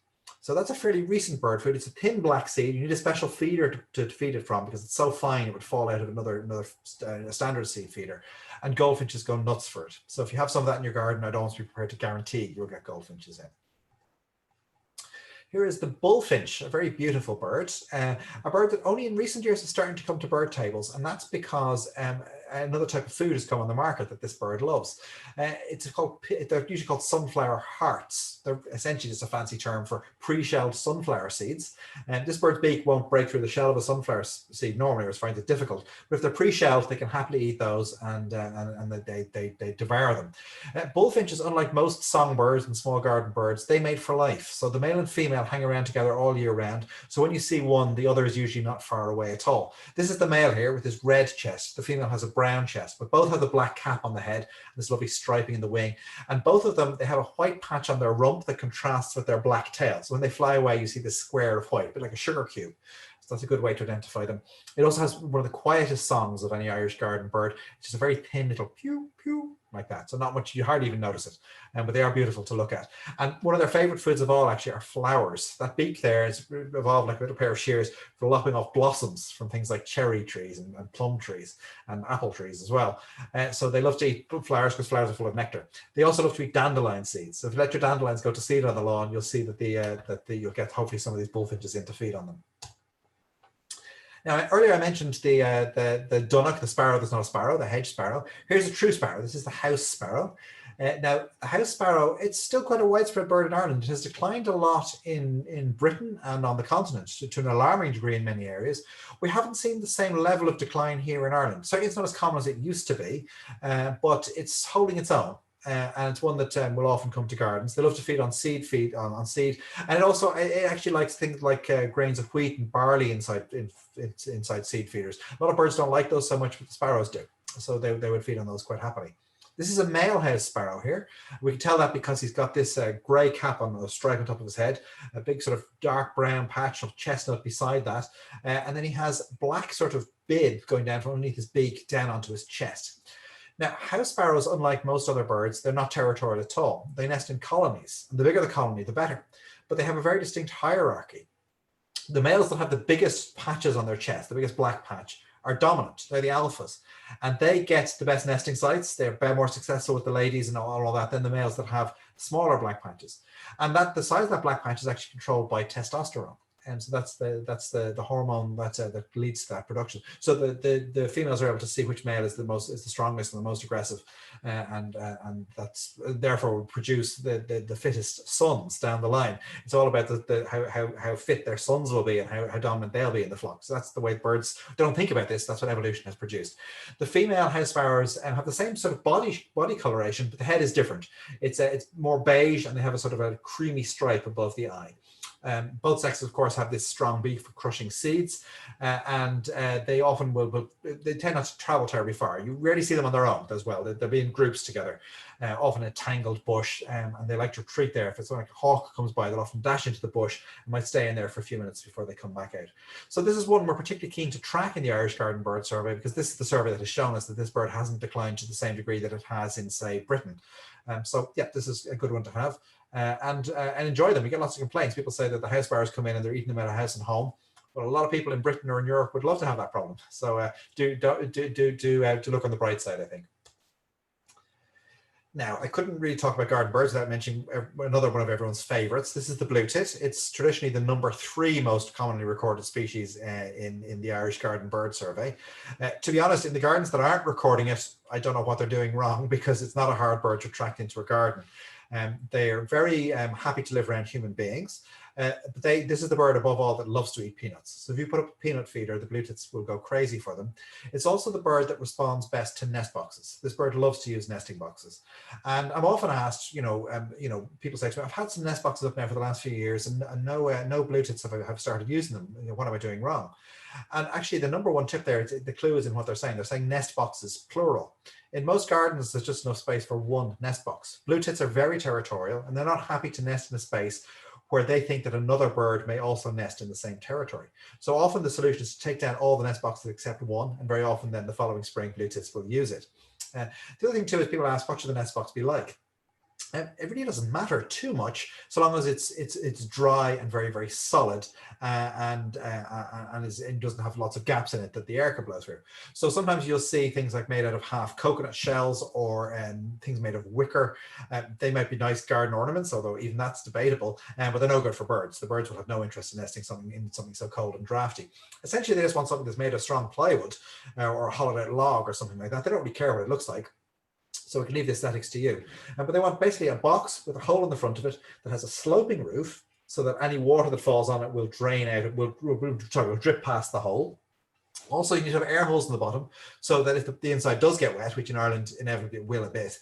So that's a fairly recent bird food. It's a thin black seed. You need a special feeder to feed it from because it's so fine it would fall out of another standard seed feeder. And goldfinches go nuts for it. So if you have some of that in your garden, I'd almost be prepared to guarantee you'll get goldfinches in. Here is the bullfinch, a very beautiful bird, a bird that only in recent years is starting to come to bird tables, and that's because another type of food has come on the market that this bird loves. They're usually called sunflower hearts. They're essentially just a fancy term for pre-shelled sunflower seeds. And this bird's beak won't break through the shell of a sunflower seed normally, or it's finds it difficult. But if they're pre-shelled, they can happily eat those, and they devour them. Bullfinches, unlike most songbirds and small garden birds, they mate for life. So the male and female hang around together all year round. So when you see one, the other is usually not far away at all. This is the male here with his red chest. The female has a brown chest, but both have the black cap on the head and this lovely striping in the wing. And both of them, they have a white patch on their rump that contrasts with their black tail. So when they fly away, you see this square of white, a bit like a sugar cube. So that's a good way to identify them. It also has one of the quietest songs of any Irish garden bird. It's just a very thin little pew, pew, like that. So not much, you hardly even notice it. But they are beautiful to look at. And one of their favorite foods of all actually are flowers. That beak there is evolved like a little pair of shears for lopping off blossoms from things like cherry trees and plum trees and apple trees as well. So they love to eat flowers because flowers are full of nectar. They also love to eat dandelion seeds. So if you let your dandelions go to seed on the lawn, you'll see that you'll get hopefully some of these bullfinches in to feed on them. Now, earlier I mentioned the dunnock, the sparrow that's not a sparrow, the hedge sparrow. Here's a true sparrow. This is the house sparrow. Now, the house sparrow, it's still quite a widespread bird in Ireland. It has declined a lot in Britain and on the continent to an alarming degree in many areas. We haven't seen the same level of decline here in Ireland. Certainly it's not as common as it used to be, but it's holding its own. And it's one that will often come to gardens. They love to feed on seed, on seed, and it actually likes things like grains of wheat and barley inside seed feeders. A lot of birds don't like those so much, but the sparrows do, so they would feed on those quite happily. This is a male house sparrow here. We can tell that because he's got this grey cap on a stripe on top of his head, a big sort of dark brown patch of chestnut beside that, and then he has black sort of bib going down from underneath his beak down onto his chest. Now, house sparrows, unlike most other birds, they're not territorial at all. They nest in colonies, and the bigger the colony, the better. But they have a very distinct hierarchy. The males that have the biggest patches on their chest, the biggest black patch, are dominant. They're the alphas, and they get the best nesting sites. They're more successful with the ladies and all that than the males that have smaller black patches. And the size of that black patch is actually controlled by testosterone. And so that's the hormone that leads to that production. So the females are able to see which male is the strongest and the most aggressive, and that's therefore produce the fittest sons down the line. It's all about how fit their sons will be and how dominant they'll be in the flock. So that's the way birds don't think about this. That's what evolution has produced. The female house sparrows have the same sort of body coloration, but the head is different. It's more beige, and they have a sort of a creamy stripe above the eye. Both sexes, of course, have this strong beak for crushing seeds, and they often they tend not to travel terribly far. You rarely see them on their own as well. They'll be in groups together, often a tangled bush, and they like to retreat there. If it's like a hawk comes by, they'll often dash into the bush and might stay in there for a few minutes before they come back out. So this is one we're particularly keen to track in the Irish Garden Bird Survey, because this is the survey that has shown us that this bird hasn't declined to the same degree that it has in, say, Britain. So yeah, this is a good one to have. And enjoy them. We get lots of complaints. People say that the house sparrows come in and they're eating them out of house and home. Well, a lot of people in Britain or in Europe would love to have that problem. So do look on the bright side, I think. Now, I couldn't really talk about garden birds without mentioning another one of everyone's favorites. This is the blue tit. It's traditionally the #3 most commonly recorded species in the Irish Garden Bird Survey. To be honest, in the gardens that aren't recording it, I don't know what they're doing wrong, because it's not a hard bird to attract into a garden. They are very happy to live around human beings. But this is the bird above all that loves to eat peanuts. So if you put up a peanut feeder, the blue tits will go crazy for them. It's also the bird that responds best to nest boxes. This bird loves to use nesting boxes. And I'm often asked, people say to me, I've had some nest boxes up now for the last few years, and no blue tits have started using them. What am I doing wrong? And actually, the #1 tip there, the clue is in what they're saying. They're saying nest boxes, plural. In most gardens, there's just enough space for one nest box. Blue tits are very territorial, and they're not happy to nest in a space where they think that another bird may also nest in the same territory. So often the solution is to take down all the nest boxes except one, and very often then the following spring blue tits will use it. The other thing too is people ask, what should the nest box be like? It really doesn't matter too much, so long as it's dry and very, very solid, and it doesn't have lots of gaps in it that the air can blow through. So sometimes you'll see things like made out of half coconut shells, or things made of wicker. They might be nice garden ornaments, although even that's debatable, but they're no good for birds. The birds will have no interest in nesting in something so cold and drafty. Essentially, they just want something that's made of strong plywood, or a hollowed out log or something like that. They don't really care what it looks like. So we can leave the aesthetics to you. But they want basically a box with a hole in the front of it that has a sloping roof, so that any water that falls on it will drain out, it will drip past the hole. Also, you need to have air holes in the bottom, so that if the inside does get wet, which in Ireland inevitably will a bit,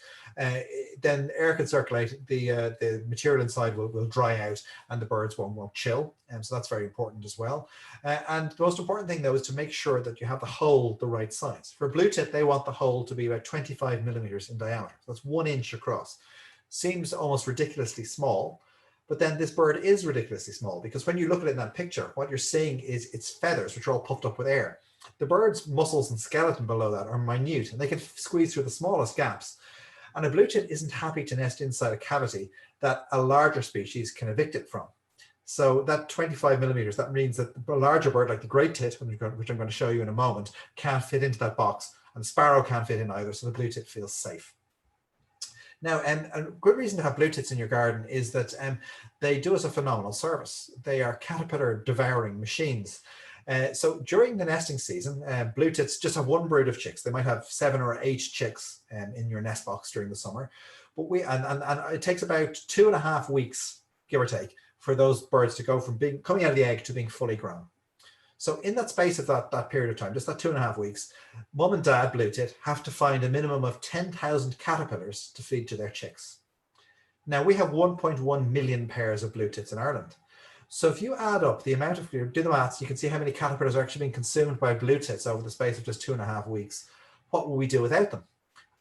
then air can circulate, the material inside will dry out, and the birds won't chill. So that's very important as well. And the most important thing, though, is to make sure that you have the hole the right size. For blue tit, they want the hole to be about 25 millimeters in diameter. So that's 1 inch across. Seems almost ridiculously small, But then this bird is ridiculously small, because when you look at it in that picture, what you're seeing is its feathers, which are all puffed up with air. The bird's muscles and skeleton below that are minute, and they can squeeze through the smallest gaps. And a blue tit isn't happy to nest inside a cavity that a larger species can evict it from. So that 25 millimeters, that means that a larger bird like the great tit, which I'm going to show you in a moment, can't fit into that box, and the sparrow can't fit in either, so the blue tit feels safe. Now, a good reason to have blue tits in your garden is that they do us a phenomenal service. They are caterpillar devouring machines. So during the nesting season, blue tits just have one brood of chicks. They might have 7 or 8 chicks in your nest box during the summer. But it takes about 2.5 weeks, give or take, for those birds to go from coming out of the egg to being fully grown. So in that space of that period of time, just that 2.5 weeks, mum and dad blue tit have to find a minimum of 10,000 caterpillars to feed to their chicks. Now, we have 1.1 million pairs of blue tits in Ireland. So if you add up the amount of, do the maths, you can see how many caterpillars are actually being consumed by blue tits over the space of just 2.5 weeks. What will we do without them?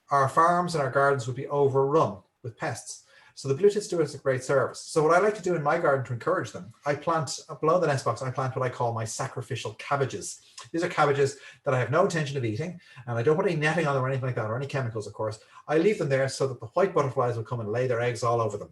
Our farms and our gardens would be overrun with pests. So the blue tits do us a great service. So what I like to do in my garden to encourage them, I plant, below the nest box, I plant what I call my sacrificial cabbages. These are cabbages that I have no intention of eating, and I don't put any netting on them or anything like that, or any chemicals, of course. I leave them there so that the white butterflies will come and lay their eggs all over them.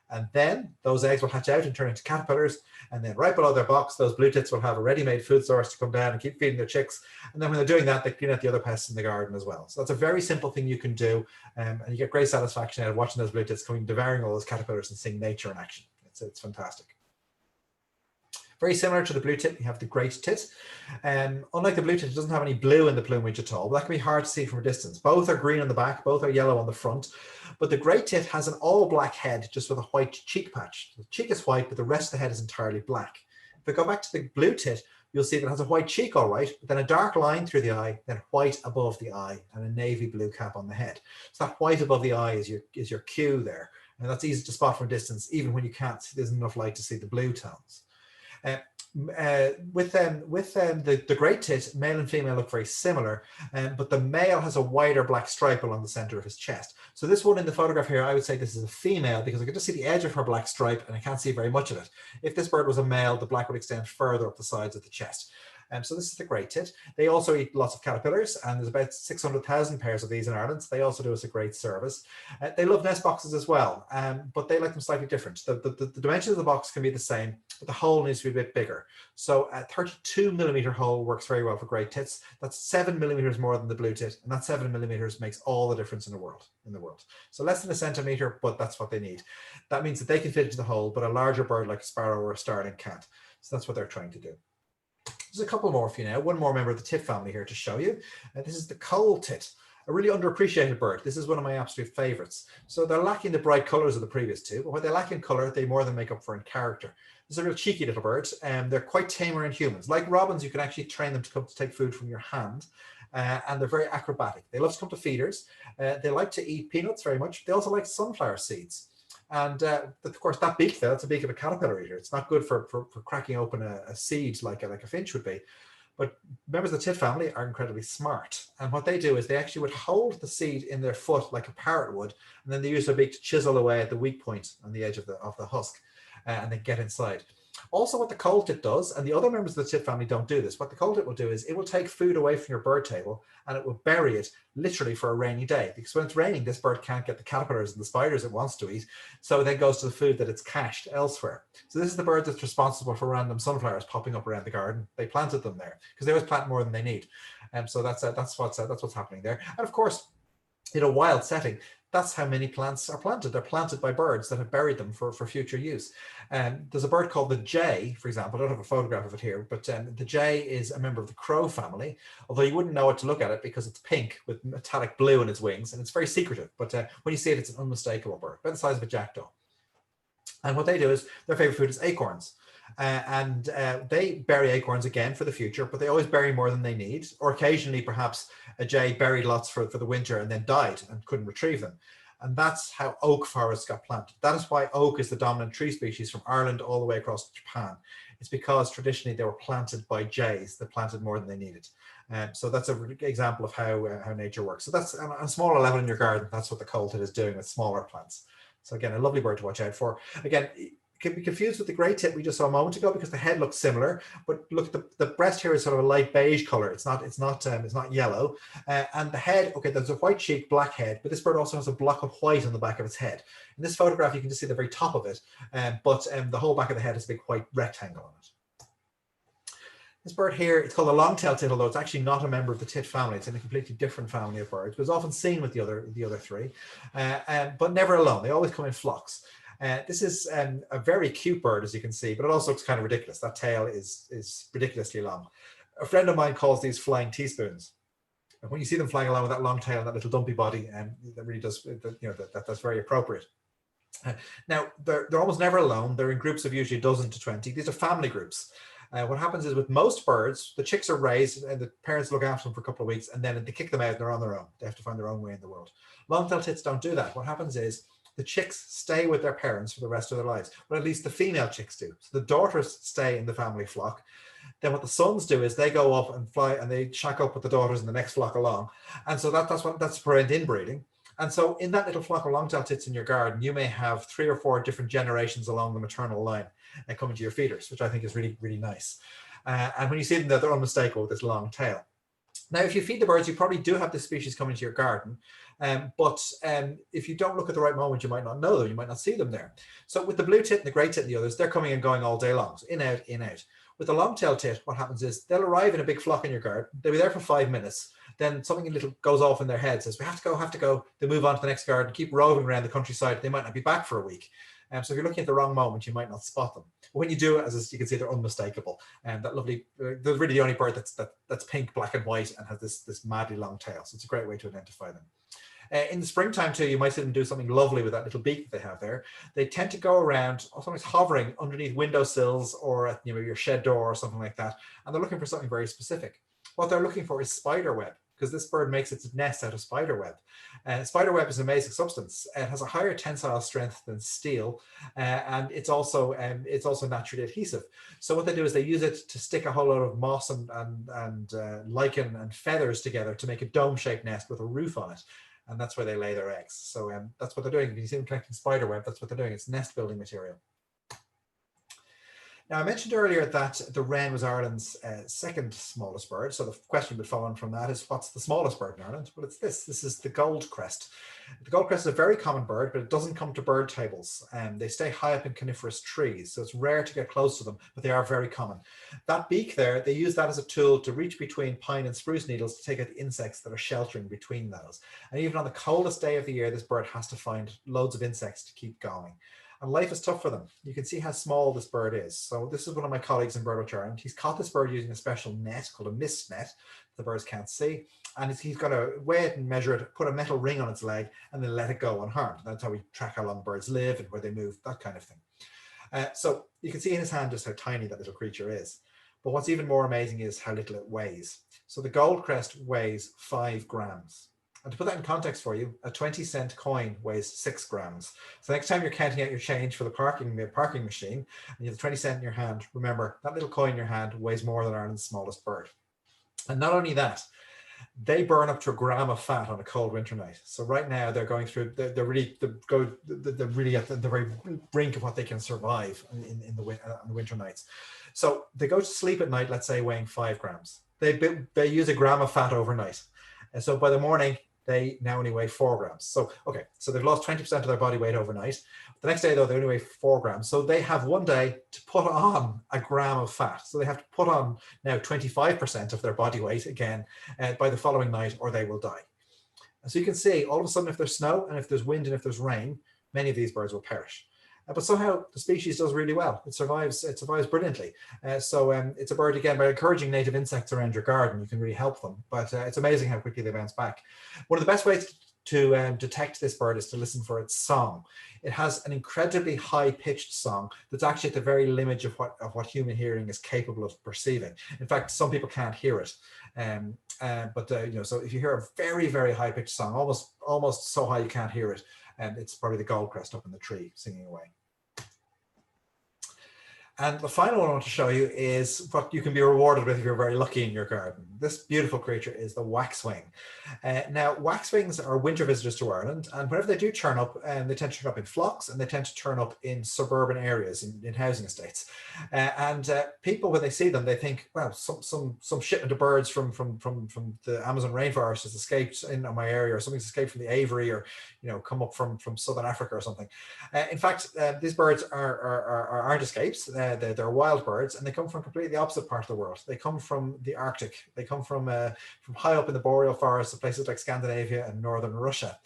And then those eggs will hatch out and turn into caterpillars. And then right below their box, those blue tits will have a ready-made food source to come down and keep feeding their chicks. And then when they're doing that, they clean out the other pests in the garden as well. So that's a very simple thing you can do. And you get great satisfaction out of watching those blue tits coming, devouring all those caterpillars and seeing nature in action. It's fantastic. Very similar to the blue tit, we have the great tit. Unlike the blue tit, it doesn't have any blue in the plumage at all. But that can be hard to see from a distance. Both are green on the back, both are yellow on the front. But the great tit has an all black head just with a white cheek patch. The cheek is white, but the rest of the head is entirely black. If we go back to the blue tit, you'll see that it has a white cheek, all right, but then a dark line through the eye, then white above the eye, and a navy blue cap on the head. So that white above the eye is your cue there. And that's easy to spot from a distance, even when you can't, there's enough light to see the blue tones. With the great tit, male and female look very similar, but the male has a wider black stripe along the center of his chest. So this one in the photograph here, I would say this is a female, because I can just see the edge of her black stripe and I can't see very much of it. If this bird was a male, the black would extend further up the sides of the chest. So this is the great tit. They also eat lots of caterpillars, and there's about 600,000 pairs of these in Ireland. So they also do us a great service. They love nest boxes as well, but they like them slightly different. The dimensions of the box can be the same, but the hole needs to be a bit bigger. So a 32 millimeter hole works very well for great tits. That's 7 millimeters more than the blue tit, and that 7 millimeters makes all the difference in the world. So less than a centimeter, but that's what they need. That means that they can fit into the hole, but a larger bird like a sparrow or a starling can't. So that's what they're trying to do. There's a couple more for you now. One more member of the tit family here to show you. This is the coal tit, a really underappreciated bird. This is one of my absolute favorites. So they're lacking the bright colors of the previous two, but when they lack in color, they more than make up for in character. This is a real cheeky little bird, and they're quite tamer in humans. Like robins, you can actually train them to come to take food from your hand, and they're very acrobatic. They love to come to feeders. They like to eat peanuts very much. They also like sunflower seeds. And of course, that beak there, that's a beak of a caterpillar eater. It's not good for cracking open a seed like a finch would be. But members of the tit family are incredibly smart. And what they do is they actually would hold the seed in their foot like a parrot would, and then they use their beak to chisel away at the weak point on the edge of the husk, and then get inside. Also, what the coal tit does, and the other members of the tit family don't do this, what the coal tit will do is it will take food away from your bird table and it will bury it literally for a rainy day. Because when it's raining, this bird can't get the caterpillars and the spiders it wants to eat. So it then goes to the food that it's cached elsewhere. So this is the bird that's responsible for random sunflowers popping up around the garden. They planted them there because they always plant more than they need. So that's what's happening there. And of course, in a wild setting, that's how many plants are planted. They're planted by birds that have buried them for future use. There's a bird called the jay, for example. I don't have a photograph of it here, but the jay is a member of the crow family, although you wouldn't know it to look at it because it's pink with metallic blue in its wings, and it's very secretive. But when you see it, it's an unmistakable bird, about the size of a jackdaw. And what they do is, their favorite food is acorns. They bury acorns again for the future, but they always bury more than they need. Or occasionally, perhaps a jay buried lots for the winter and then died and couldn't retrieve them. And that's how oak forests got planted. That is why oak is the dominant tree species from Ireland all the way across to Japan. It's because traditionally they were planted by jays that planted more than they needed. So that's an example of how nature works. So that's on a smaller level in your garden. That's what the coal tit is doing with smaller plants. So again, a lovely bird to watch out for. Again, can be confused with the grey tit we just saw a moment ago because the head looks similar, but look, the breast here is sort of a light beige color. It's not yellow, and the head. Okay, there's a white cheek, black head, but this bird also has a block of white on the back of its head. In this photograph, you can just see the very top of it, but the whole back of the head is a big white rectangle on it. This bird here, it's called a long-tailed tit, although it's actually not a member of the tit family. It's in a completely different family of birds, but it's often seen with the other three, but never alone. They always come in flocks. This is a very cute bird, as you can see, but it also looks kind of ridiculous. That tail is ridiculously long. A friend of mine calls these flying teaspoons. And when you see them flying along with that long tail and that little dumpy body, that really does, that's very appropriate. Now, they're almost never alone. They're in groups of usually a dozen to 20. These are family groups. What happens is with most birds, the chicks are raised and the parents look after them for a couple of weeks, and then they kick them out and they're on their own. They have to find their own way in the world. Long-tailed tits don't do that. What happens is the chicks stay with their parents for the rest of their lives, but at least the female chicks do. So the daughters stay in the family flock. Then what the sons do is they go up and fly and they shack up with the daughters in the next flock along. And so that's to prevent inbreeding. And so in that little flock of long-tailed tits in your garden, you may have 3 or 4 different generations along the maternal line coming to your feeders, which I think is really, really nice. And when you see them, they're unmistakable with this long tail. Now, if you feed the birds, you probably do have this species coming to your garden. But if you don't look at the right moment, you might not know them. You might not see them there. So with the blue tit and the grey tit and the others, they're coming and going all day long. So in, out, in, out. With the long-tailed tit, what happens is they'll arrive in a big flock in your garden. They'll be there for 5 minutes. Then something little goes off in their head, says, we have to go. They move on to the next garden, keep roving around the countryside. They might not be back for a week. So if you're looking at the wrong moment, you might not spot them. But when you do, as you can see, they're unmistakable. And that lovely, they're really the only bird that's pink, black and white and has this madly long tail. So it's a great way to identify them. In the springtime too, you might see them do something lovely with that little beak that they have there. They tend to go around, sometimes hovering underneath windowsills or at your shed door or something like that. And they're looking for something very specific. What they're looking for is spider web, because this bird makes its nest out of spider web. Spider web is an amazing substance. It has a higher tensile strength than steel, and it's also naturally adhesive. So what they do is they use it to stick a whole lot of moss and lichen and feathers together to make a dome-shaped nest with a roof on it. And that's where they lay their eggs. So that's what they're doing. If you see them collecting spider web, that's what they're doing. It's nest building material. Now, I mentioned earlier that the wren was Ireland's second smallest bird. So the question would follow on from that is, what's the smallest bird in Ireland? Well, it's this. This is the goldcrest. The goldcrest is a very common bird, but it doesn't come to bird tables. They stay high up in coniferous trees, so it's rare to get close to them, but they are very common. That beak there, they use that as a tool to reach between pine and spruce needles to take out the insects that are sheltering between those. And even on the coldest day of the year, this bird has to find loads of insects to keep going. And life is tough for them. You can see how small this bird is. So this is one of my colleagues in Birdwatch Ireland. He's caught this bird using a special net called a mist net the birds can't see. And he's got to weigh it and measure it, put a metal ring on its leg, and then let it go unharmed. That's how we track how long birds live and where they move, that kind of thing. So you can see in his hand just how tiny that little creature is. But what's even more amazing is how little it weighs. So the goldcrest weighs 5 grams. And to put that in context for you, a 20-cent coin weighs 6 grams. So next time you're counting out your change for the parking machine, and you have 20 cents in your hand, remember that little coin in your hand weighs more than Ireland's smallest bird. And not only that, they burn up to 1 gram of fat on a cold winter night. So right now they're going through, they're really at the very brink of what they can survive in the winter nights. So they go to sleep at night, let's say weighing 5 grams. They use 1 gram of fat overnight. And so by the morning, they now only weigh 4 grams. So, okay, so they've lost 20% of their body weight overnight. The next day, though, they only weigh 4 grams. So they have one day to put on 1 gram of fat. So they have to put on now 25% of their body weight again by the following night, or they will die. And so you can see, all of a sudden, if there's snow and if there's wind and if there's rain, many of these birds will perish. But somehow the species does really well. It survives brilliantly. So it's a bird, again, by encouraging native insects around your garden, you can really help them. But it's amazing how quickly they bounce back. One of the best ways to detect this bird is to listen for its song. It has an incredibly high-pitched song that's actually at the very limit of what human hearing is capable of perceiving. In fact, some people can't hear it. So if you hear a very, very high-pitched song, almost so high you can't hear it, and it's probably the goldcrest up in the tree singing away. And the final one I want to show you is what you can be rewarded with if you're very lucky in your garden. This beautiful creature is the waxwing. Now, waxwings are winter visitors to Ireland, and whenever they do turn up, they tend to turn up in flocks, and they tend to turn up in suburban areas, in housing estates. People, when they see them, they think, well, some shipment of birds from the Amazon rainforest has escaped in my area, or something's escaped from the aviary, or come up from southern Africa or something. In fact, these birds aren't escapes. They're wild birds, and they come from completely the opposite part of the world. They come from the Arctic. They come from high up in the boreal forests of places like Scandinavia and northern Russia.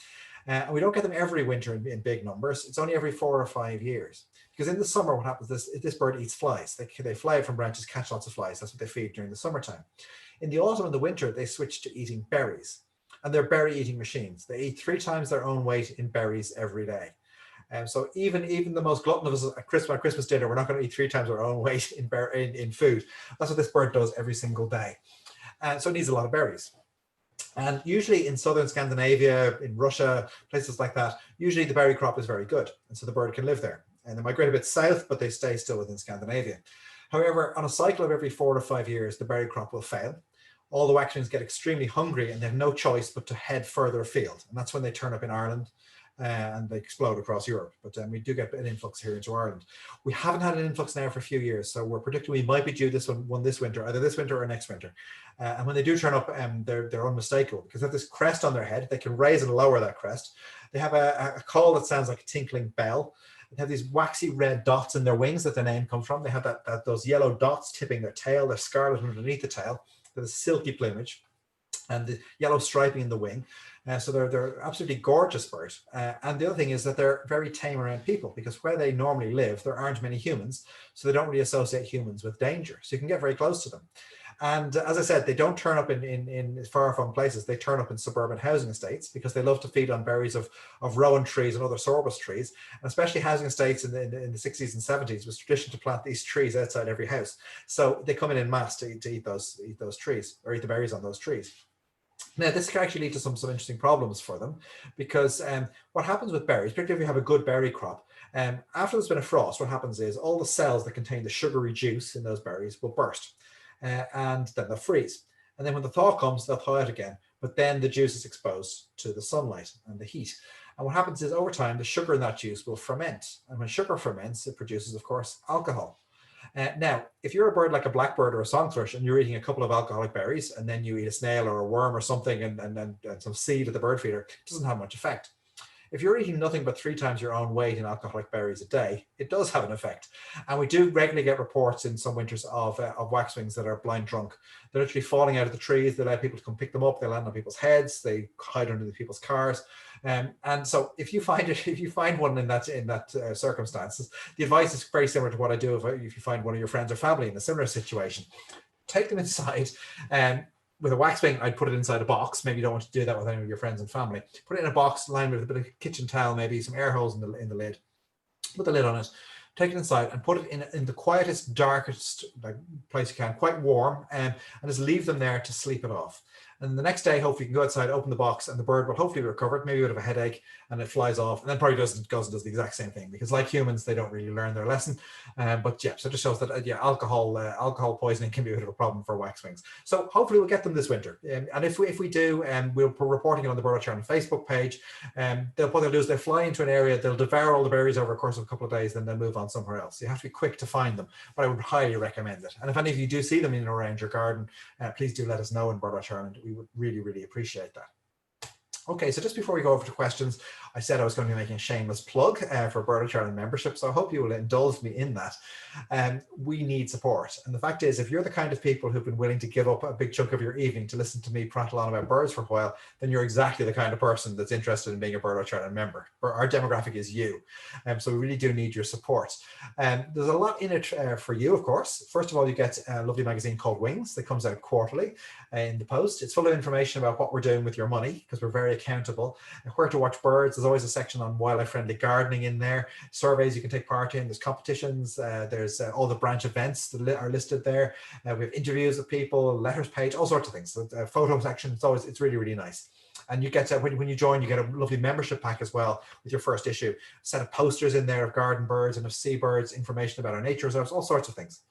And we don't get them every winter in big numbers. It's only every 4 or 5 years. Because in the summer, what happens is this bird eats flies. They fly from branches, catch lots of flies. That's what they feed during the summertime. In the autumn and the winter, they switch to eating berries. And they're berry eating machines. They eat 3 times their own weight in berries every day. So even the most glutton of us at Christmas dinner, we're not going to eat 3 times our own weight in food. That's what this bird does every single day. So it needs a lot of berries. And usually in southern Scandinavia, in Russia, places like that, usually the berry crop is very good. And so the bird can live there. And they migrate a bit south, but they stay still within Scandinavia. However, on a cycle of every 4 to 5 years, the berry crop will fail. All the waxwings get extremely hungry, and they have no choice but to head further afield. And that's when they turn up in Ireland. And they explode across Europe. But we do get an influx here into Ireland. We haven't had an influx now for a few years, so we're predicting we might be due this one this winter, either this winter or next winter. And when they do turn up, they're unmistakable, because they have this crest on their head. They can raise and lower that crest. They have a call that sounds like a tinkling bell. They have these waxy red dots in their wings that the name comes from. They have those yellow dots tipping their tail. They're scarlet underneath the tail. They're the silky plumage and the yellow striping in the wing. So they're absolutely gorgeous birds. And the other thing is that they're very tame around people, because where they normally live, there aren't many humans. So they don't really associate humans with danger. So you can get very close to them. And as I said, they don't turn up in far-flung places. They turn up in suburban housing estates, because they love to feed on berries of rowan trees and other sorbus trees. And especially housing estates in the 60s and 70s was tradition to plant these trees outside every house. So they come in mass to eat those trees, or eat the berries on those trees. Now, this can actually lead to some interesting problems for them, because what happens with berries, particularly if you have a good berry crop, after there's been a frost, what happens is all the cells that contain the sugary juice in those berries will burst, and then they'll freeze. And then when the thaw comes, they'll thaw out again, but then the juice is exposed to the sunlight and the heat. And what happens is, over time, the sugar in that juice will ferment. And when sugar ferments, it produces, of course, alcohol. Now, if you're a bird like a blackbird or a song thrush, and you're eating a couple of alcoholic berries, and then you eat a snail or a worm or something, and some seed at the bird feeder, it doesn't have much effect. If you're eating nothing but 3 times your own weight in alcoholic berries a day, it does have an effect. And we do regularly get reports in some winters of waxwings that are blind drunk. They're literally falling out of the trees. They allow people to come pick them up. They land on people's heads. They hide under people's cars. And so if you find one in that circumstances, the advice is very similar to what I do if you find one of your friends or family in a similar situation. Take them inside. With a waxwing, I'd put it inside a box. Maybe you don't want to do that with any of your friends and family. Put it in a box lined with a bit of kitchen towel, maybe some air holes in the lid. Put the lid on it. Take it inside and put it in the quietest, darkest place you can, quite warm, and just leave them there to sleep it off. And the next day, hopefully you can go outside, open the box, and the bird will hopefully be recovered, maybe a bit of a headache, and it flies off, and then probably goes and does the exact same thing, because like humans, they don't really learn their lesson. But yeah, so it just shows that alcohol poisoning can be a bit of a problem for waxwings. So hopefully we'll get them this winter. And if we do, we'll be reporting it on the Birdwatch Ireland Facebook page. What they'll do is they'll fly into an area, they'll devour all the berries over a course of a couple of days, then they'll move on somewhere else. So you have to be quick to find them, but I would highly recommend it. And if any of you do see them in and around your garden, please do let us know in Birdwatch Ireland. We would really, really appreciate that. Okay, so just before we go over to questions, I said I was going to be making a shameless plug for Birdwatch Ireland membership, so I hope you will indulge me in that. We need support, and the fact is, if you're the kind of people who've been willing to give up a big chunk of your evening to listen to me prattle on about birds for a while, then you're exactly the kind of person that's interested in being a Birdwatch Ireland member. Our demographic is you, so we really do need your support. There's a lot in it for you, of course. First of all, you get a lovely magazine called Wings that comes out quarterly in the post. It's full of information about what we're doing with your money, because we're very accountable, and where to watch birds. There's always a section on wildlife friendly gardening in there, surveys you can take part in, there's competitions, there's all the branch events that are listed there. We have interviews with people, letters page, all sorts of things. So, photo section, it's really, really nice. And you get to, when you join, you get a lovely membership pack as well with your first issue. A set of posters in there of garden birds and of seabirds, information about our nature reserves, all sorts of things.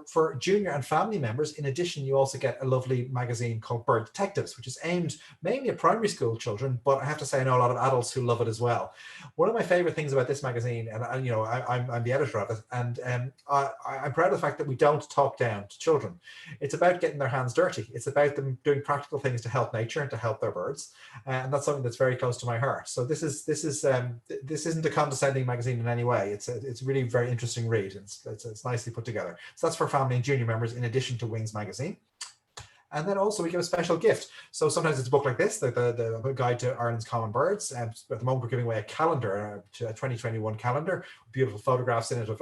For junior and family members, in addition, you also get a lovely magazine called Bird Detectives, which is aimed mainly at primary school children, but I have to say I know a lot of adults who love it as well. One of my favorite things about this magazine, and I'm the editor of it, and I'm proud of the fact that we don't talk down to children. It's about getting their hands dirty. It's about them doing practical things to help nature and to help their birds, and that's something that's very close to my heart. So this isn't a condescending magazine in any way. It's a really very interesting read. It's nicely put together. So that's for family and junior members, in addition to Wings magazine. And then also we give a special gift. So sometimes it's a book like this, the Guide to Ireland's Common Birds. And at the moment we're giving away a calendar, a 2021 calendar, beautiful photographs in it of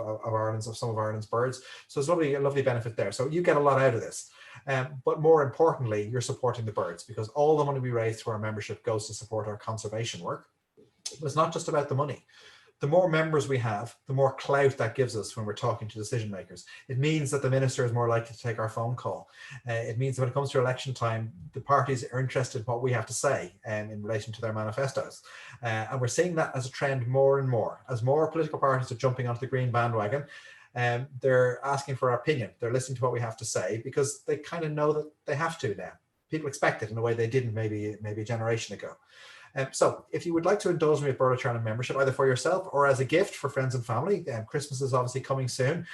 some of Ireland's birds. So it's a lovely benefit there. So you get a lot out of this. But more importantly, you're supporting the birds, because all the money we raise through our membership goes to support our conservation work. But it's not just about the money. The more members we have, the more clout that gives us when we're talking to decision makers. It means that the minister is more likely to take our phone call. It means that when it comes to election time, the parties are interested in what we have to say in relation to their manifestos. And we're seeing that as a trend more and more. As more political parties are jumping onto the green bandwagon, they're asking for our opinion. They're listening to what we have to say, because they kind of know that they have to now. People expect it in a way they didn't maybe a generation ago. So if you would like to indulge me with Birdwatch Ireland membership, either for yourself or as a gift for friends and family, Christmas is obviously coming soon.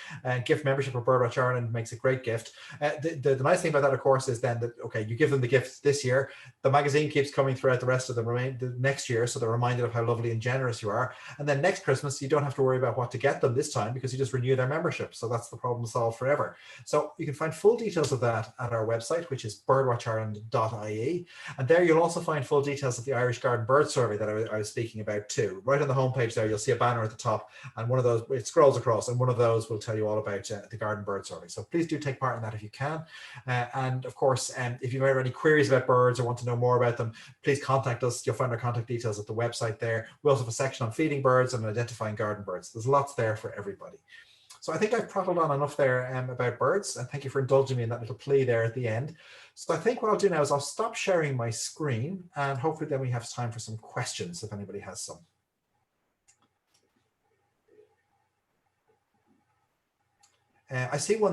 Gift membership for Birdwatch Ireland makes a great gift. The nice thing about that, of course, is then that, okay, you give them the gift this year, the magazine keeps coming throughout the rest of the next year, so they're reminded of how lovely and generous you are. And then next Christmas, you don't have to worry about what to get them this time, because you just renew their membership. So that's the problem solved forever. So you can find full details of that at our website, which is birdwatchireland.ie. And there you'll also find full details of the Irish Garden Bird Survey that I was speaking about too. Right on the homepage there, you'll see a banner at the top, and one of those, it scrolls across, and one of those will tell you all about the Garden Bird Survey. So please do take part in that if you can. And of course, if you've ever any queries about birds or want to know more about them, please contact us. You'll find our contact details at the website there. We also have a section on feeding birds and identifying garden birds. There's lots there for everybody. So I think I've prattled on enough there about birds, and thank you for indulging me in that little plea there at the end. So I think what I'll do now is I'll stop sharing my screen, and hopefully then we have time for some questions if anybody has some. I see one